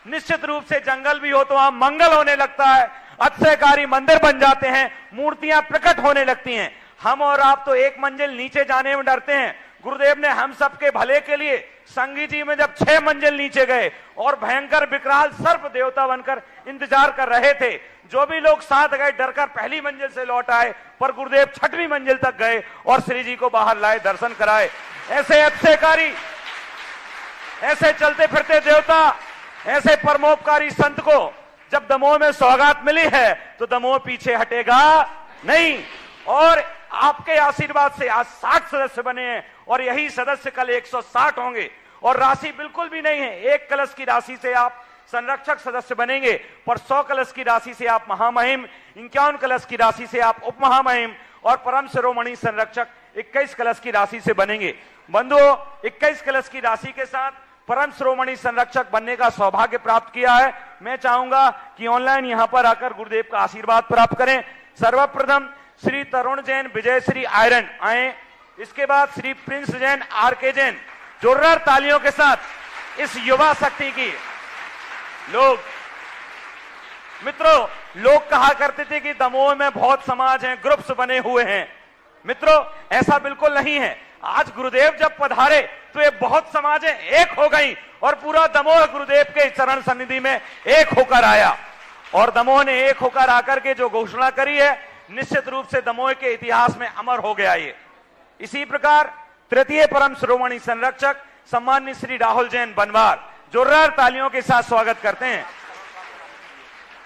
निश्चित रूप से जंगल भी हो तो वहां मंगल होने लगता है, अतिशयकारी मंदिर बन जाते हैं, मूर्तियां प्रकट होने लगती हैं। हम और आप तो 1 मंजिल नीचे जाने में डरते हैं। गुरुदेव ने हम सबके भले के लिए संगी जी में जब 6 मंजिल नीचे गए और भयंकर विकराल सर्प देवता बनकर इंतजार कर रहे थे, जो भी लोग साथ गए डरकर पहली मंजिल से लौट आए, पर गुरुदेव 6वीं मंजिल तक गए और श्री जी को बाहर लाए, दर्शन कराए। ऐसे अतिशयकारी, ऐसे चलते फिरते देवता, ऐसे परमोपकारी संत को जब दमोह में सौगात मिली है तो दमोह पीछे हटेगा नहीं। और आपके आशीर्वाद से आज 60 सदस्य बने हैं, और यही सदस्य कल 160 होंगे। और राशि बिल्कुल भी नहीं है, 1 कलश की राशि से आप संरक्षक सदस्य बनेंगे, पर 100 कलश की राशि से आप महामहिम, 51 कलश की राशि से आप उप महामहिम और परम शिरोमणि संरक्षक 21 कलश की राशि से बनेंगे। बंधुओं, 21 कलश की राशि के साथ परम श्रोमणी संरक्षक बनने का सौभाग्य प्राप्त किया है। मैं चाहूंगा कि ऑनलाइन यहां पर आकर गुरुदेव का आशीर्वाद प्राप्त करें। सर्वप्रथम श्री तरुण जैन विजय श्री आयरन आए, इसके बाद श्री प्रिंस जैन आरके जैन। जोरदार तालियों के साथ इस युवा शक्ति की मित्रों, लोग कहा करते थे कि दमोह में बहुत समाज हैं, ग्रुप्स बने हुए हैं। मित्रों, ऐसा बिल्कुल नहीं है। आज गुरुदेव जब पधारे तो ये बहुत समाजें एक हो गई और पूरा दमोह गुरुदेव के चरण सन्निधि में एक होकर आया। और दमोह ने एक होकर आकर के जो घोषणा करी है, निश्चित रूप से दमोह के इतिहास में अमर हो गया ये। इसी प्रकार तृतीय परम श्रोमणी संरक्षक सम्माननीय श्री राहुल जैन बनवार, जोरदार तालियों के साथ स्वागत करते हैं।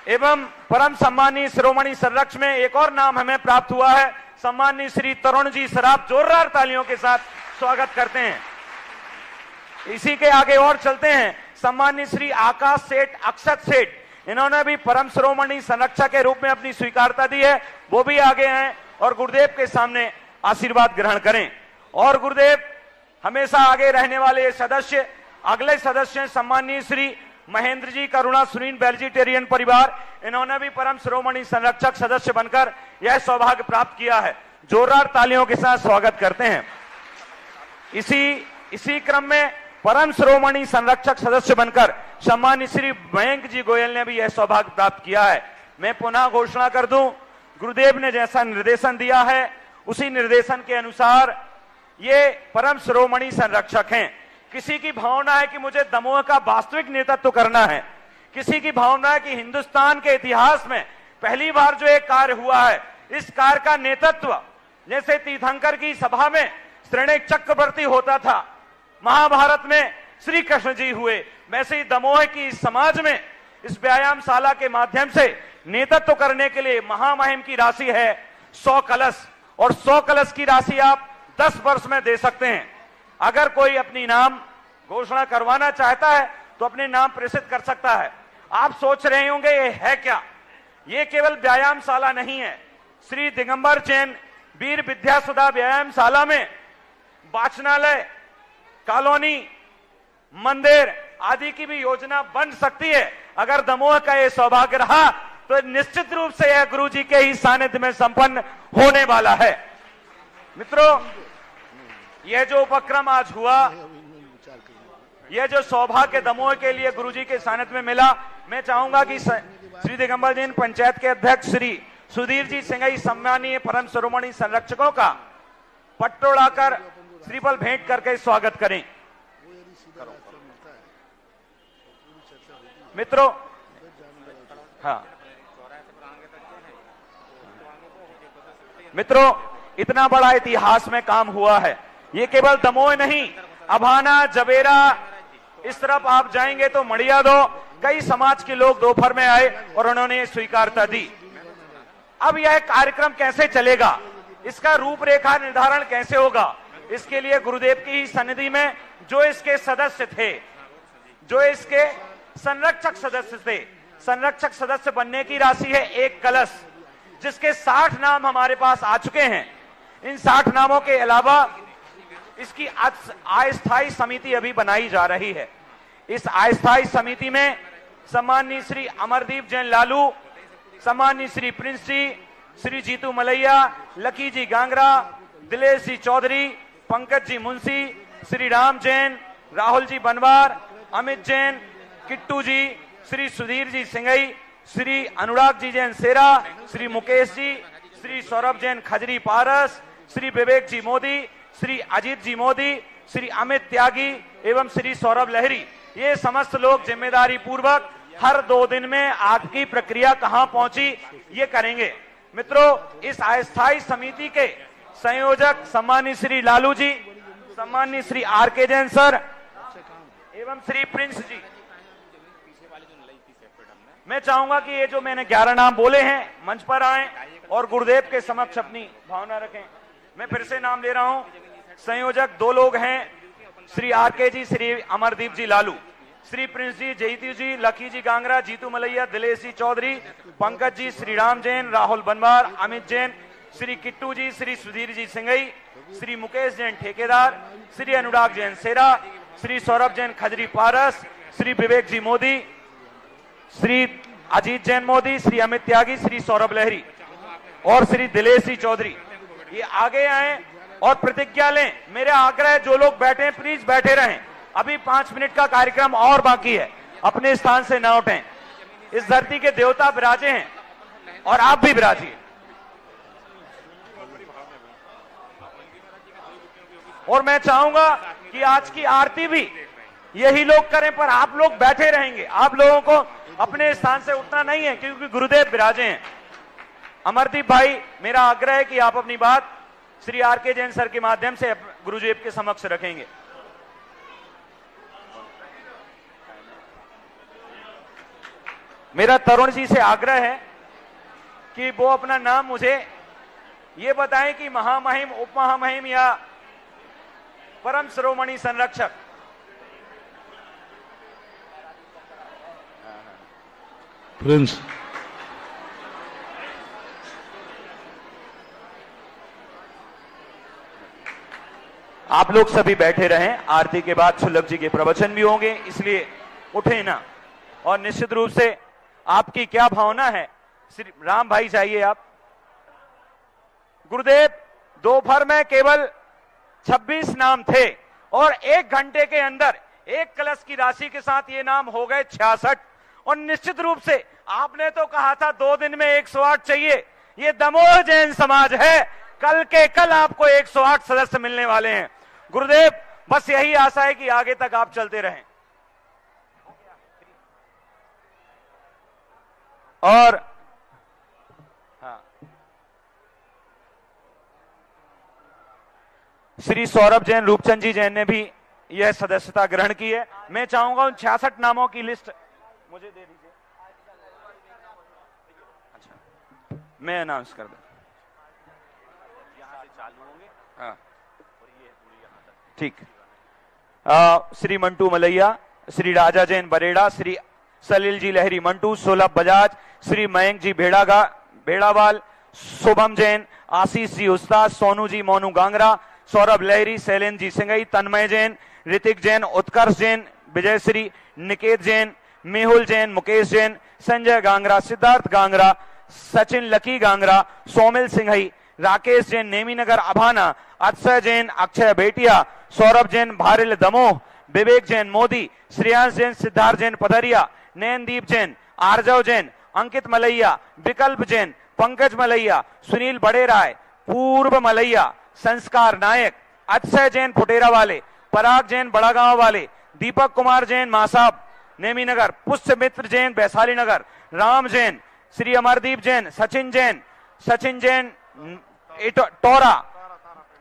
एवं परम सम्माननीय श्रोमणी संरक्षक में एक और नाम हमें प्राप्त हुआ है, सम्माननीय श्री तरुण जी सराफ, जोरदार तालियों के साथ स्वागत करते हैं। इसी के आगे और चलते हैं, सम्माननीय श्री आकाश सेठ अक्षत सेठ, इन्होंने भी परम श्रोमणी संरक्षक के रूप में अपनी स्वीकारता दी है, वो भी आगे हैं और गुरुदेव के सामने आशीर्वाद ग्रहण करें। और गुरुदेव हमेशा आगे रहने वाले सदस्य, अगले सदस्य सम्माननीय श्री महेंद्र जी करुणा सुनील वेजिटेरियन परिवार, इन्होंने भी परम श्रोमणी संरक्षक सदस्य बनकर यह सौभाग्य प्राप्त किया है। जोरदार तालियों के साथ स्वागत करते हैं। इसी क्रम में परम श्रोमणी संरक्षक सदस्य बनकर सम्माननीय श्री मयंक जी गोयल ने भी यह सौभाग्य प्राप्त किया है। मैं पुनः घोषणा कर दूं, गुरुदेव ने जैसा निर्देशन दिया है उसी निर्देशन के अनुसार ये परम श्रोमणी संरक्षक हैं। किसी की भावना है कि मुझे दमोह का वास्तविक नेतृत्व करना है, किसी की भावना है कि हिंदुस्तान के इतिहास में पहली बार जो एक कार्य हुआ है, इस कार्य का नेतृत्व जैसे तीर्थंकर की सभा में श्रेणिक चक्रवर्ती होता था, महाभारत में श्री कृष्ण जी हुए, वैसे ही दमोह की इस समाज में इस व्यायामशाला के माध्यम से नेतृत्व करने के लिए महामहिम की राशि है 100 कलश, और 100 कलश की राशि आप 10 वर्ष में दे सकते हैं। अगर कोई अपनी नाम घोषणा करवाना चाहता है तो अपने नाम प्रेषित कर सकता है। आप सोच रहे होंगे ये है क्या? ये केवल व्यायामशाला नहीं है। श्री दिगंबर जैन वीर विद्यासुधा व्यायामशाला में वाचनालय, कॉलोनी, मंदिर आदि की भी योजना बन सकती है। अगर दमोह का ये सौभाग्य रहा तो निश्चित रूप से यह गुरु जी के ही सानिध्य में संपन्न होने वाला है। मित्रों, यह जो उपक्रम आज हुआ, यह जो सौभाग्य दमोह के लिए गुरुजी के सानिध्य में मिला, मैं चाहूंगा कि श्री दिगंबर जैन पंचायत के अध्यक्ष श्री सुधीर जी सिंघई सम्मानीय परम श्रोमणी संरक्षकों का पट्टोड़ाकर श्रीफल भेंट करके स्वागत करें। मित्रों, हाँ मित्रों, इतना बड़ा इतिहास में काम हुआ है। ये केवल दमोह नहीं, अभाना, जबेरा, इस तरफ आप जाएंगे तो मड़िया दो, कई समाज के लोग दोपहर में आए और उन्होंने स्वीकारता दी। अब यह कार्यक्रम कैसे चलेगा, इसका रूपरेखा निर्धारण कैसे होगा, इसके लिए गुरुदेव की ही सन्निधि में जो इसके सदस्य थे, जो इसके संरक्षक सदस्य थे, संरक्षक सदस्य बनने की राशि है 1 कलश, जिसके 60 नाम हमारे पास आ चुके हैं। इन 60 नामों के अलावा इसकी अस्थायी समिति अभी बनाई जा रही है। इस अस्थायी समिति में सम्माननीय श्री अमरदीप जैन लालू, सम्माननीय श्री प्रिंस जी, श्री जीतू मलैया, लकी जी गांगरा, दिलेश जी चौधरी, पंकज जी मुंशी, श्री राम जैन, राहुल जी बनवार, अमित जैन, किट्टू जी, श्री सुधीर जी सिंघई, श्री अनुराग जी जैन सेरा, श्री मुकेश जी, श्री सौरभ जैन खजरी पारस, श्री विवेक जी मोदी, श्री अजीत जी मोदी, श्री अमित त्यागी एवं श्री सौरभ लहरी, ये समस्त लोग जिम्मेदारी पूर्वक हर 2 दिन में आपकी प्रक्रिया कहां पहुंची ये करेंगे। मित्रों, इस अस्थायी समिति के संयोजक सम्माननीय श्री लालू जी, सम्माननीय श्री आरके जैन सर एवं श्री प्रिंस जी। मैं चाहूंगा कि ये जो मैंने 11 नाम बोले हैं मंच पर आए और गुरुदेव के समक्ष अपनी भावना रखें। मैं फिर से नाम ले रहा हूं। संयोजक 2 लोग हैं, श्री आरके जी, श्री अमरदीप जी लालू। श्री प्रिंस जी, जयती जी, लकी जी गांगरा, जीतू मलैया, दिलेश जी चौधरी, पंकज जी, श्री राम जैन, राहुल बनवार, अमित जैन, श्री किट्टू जी, श्री सुधीर जी सिंगई, श्री मुकेश जैन ठेकेदार, श्री अनुराग जैन सेरा, श्री सौरभ जैन खजरी पारस, श्री विवेक जी मोदी, श्री अजीत जैन मोदी, श्री अमित त्यागी, श्री सौरभ लहरी और श्री दिलेश जी चौधरी, ये आगे आए और प्रतिज्ञा लें। मेरा आग्रह है, जो लोग बैठे हैं प्लीज बैठे रहें, अभी 5 मिनट का कार्यक्रम और बाकी है, अपने स्थान से न उठें। इस धरती के देवता विराजे हैं और आप भी विराजिए। और मैं चाहूंगा कि आज की आरती भी यही लोग करें, पर आप लोग बैठे रहेंगे, आप लोगों को अपने स्थान से उठना नहीं है, क्योंकि गुरुदेव विराजे हैं। अमरदीप भाई, मेरा आग्रह है कि आप अपनी बात श्री आर.के. जैन सर के माध्यम से गुरुदेव के समक्ष रखेंगे। मेरा तरुण जी से आग्रह है कि वो अपना नाम मुझे ये बताएं कि महामहिम, उप महामहिम या परम शिरोमणि संरक्षक।
प्रिंस,
आप लोग सभी बैठे रहें, आरती के बाद छुल्लक जी के प्रवचन भी होंगे, इसलिए उठे ना। और निश्चित रूप से आपकी क्या भावना है, श्री राम भाई चाहिए आप। गुरुदेव, दोपहर में केवल 26 नाम थे और 1 घंटे के अंदर 1 कलश की राशि के साथ ये नाम हो गए 66। और निश्चित रूप से आपने तो कहा था 2 दिन में 108 चाहिए, ये दमोह जैन समाज है, कल के कल आपको 108 सदस्य मिलने वाले हैं। गुरुदेव, बस यही आशा है कि आगे तक आप चलते रहें। और हाँ, श्री सौरभ जैन, रूपचंद जी जैन ने भी यह सदस्यता ग्रहण की है। मैं चाहूंगा उन 66 नामों की लिस्ट मुझे दे दीजिए। अच्छा, मैं अनाउंस कर दूं। यहां से चालू होंगे। हाँ, ठीक। श्री मंटू मलैया, श्री राजा जैन बरेड़ा, श्री सलील जी लहरी मंटू, सोलभ बजाज, श्री मयंक जी भेड़ावाल, शुभम जैन, आशीष जी उस्ताद, सोनू जी मोनू गांगरा, सौरभ लहरी, शैलेंद्र जी सिंगई, तन्मय जैन, ऋतिक जैन, उत्कर्ष जैन, विजयश्री, निकेत जैन, मेहुल जैन, मुकेश जैन, संजय गांगरा, सिद्धार्थ गांगरा, सचिन लकी गांगरा, सोमिल सिंघई, राकेश जैन नेमीनगर अभाना, अक्षय जैन अक्षय बेटिया, सौरभ जैन भारिल दमोह, विवेक जैन मोदी, श्रेयांश जैन सिद्धार्थ जैन पदरिया, नयनदीप जैन, आर्जव जैन, अंकित मलैया, विकल्प जैन, पंकज मलैया, सुनील बड़े राय, पूर्व मलैया, संस्कार नायक, अक्षय जैन फुटेरा वाले, पराग जैन बड़ा गांव वाले, दीपक कुमार जैन मासाब नेमीनगर, पुष्य मित्र जैन वैशाली नगर, राम जैन, श्री अमरदीप जैन, सचिन जैन टोरा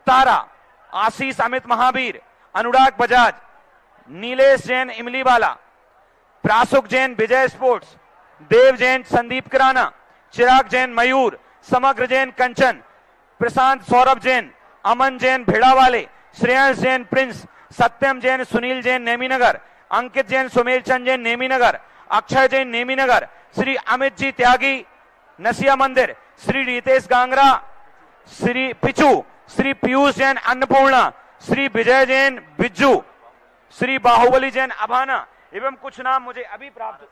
तारा, आशीष अमित महावीर, अनुराग बजाज, नीलेश जैन इमलीवाला, प्रासुक जैन विजय स्पोर्ट्स, देव जैन संदीप किराना, चिराग जैन मयूर, समग्र जैन कंचन, प्रशांत सौरभ जैन, अमन जैन भेड़ावाले, श्रेयांश जैन प्रिंस, सत्यम जैन सुनील जैन नेमीनगर, अंकित जैन सुमेर चंद जैन नेमीनगर, अक्षय जैन नेमीनगर, श्री अमित जी त्यागी नसिया मंदिर, श्री रितेश गांगरा, श्री पिचू, श्री पीयूष जैन अन्नपूर्णा, श्री विजय जैन बिज्जू, श्री बाहुबली जैन अभाना एवं कुछ नाम मुझे अभी प्राप्त,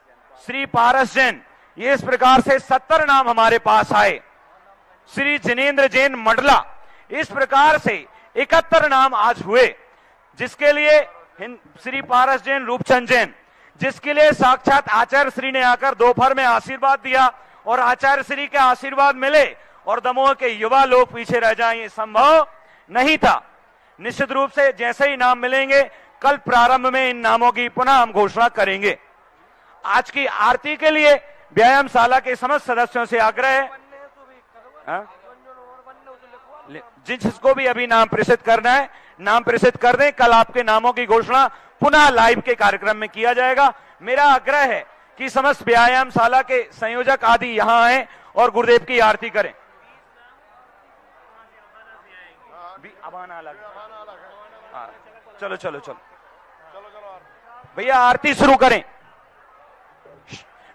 श्री पारस जैन। ये इस प्रकार से 70 नाम हमारे पास आए। श्री जिनेन्द्र जैन मंडला, इस प्रकार से 71 नाम आज हुए, जिसके लिए श्री पारस जैन, रूपचंद जैन, जिसके लिए साक्षात आचार्य श्री ने आकर दोपहर में आशीर्वाद दिया और आचार्य श्री के आशीर्वाद मिले और दमोह के युवा लोग पीछे रह जाएं, ये संभव नहीं था। निश्चित रूप से जैसे ही नाम मिलेंगे, कल प्रारंभ में इन नामों की पुनः हम घोषणा करेंगे। आज की आरती के लिए व्यायामशाला के समस्त सदस्यों से आग्रह है, जिसको भी अभी नाम प्रेषित करना है नाम प्रेषित कर दें। कल आपके नामों की घोषणा पुनः लाइव के कार्यक्रम में किया जाएगा। मेरा आग्रह है कि समस्त व्यायामशाला के संयोजक आदि यहां आए और गुरुदेव की आरती करें। चलो चलो चलो, भैया आरती शुरू करें।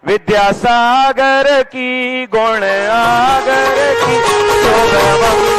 विद्यासागर की गुण आगर की शोभा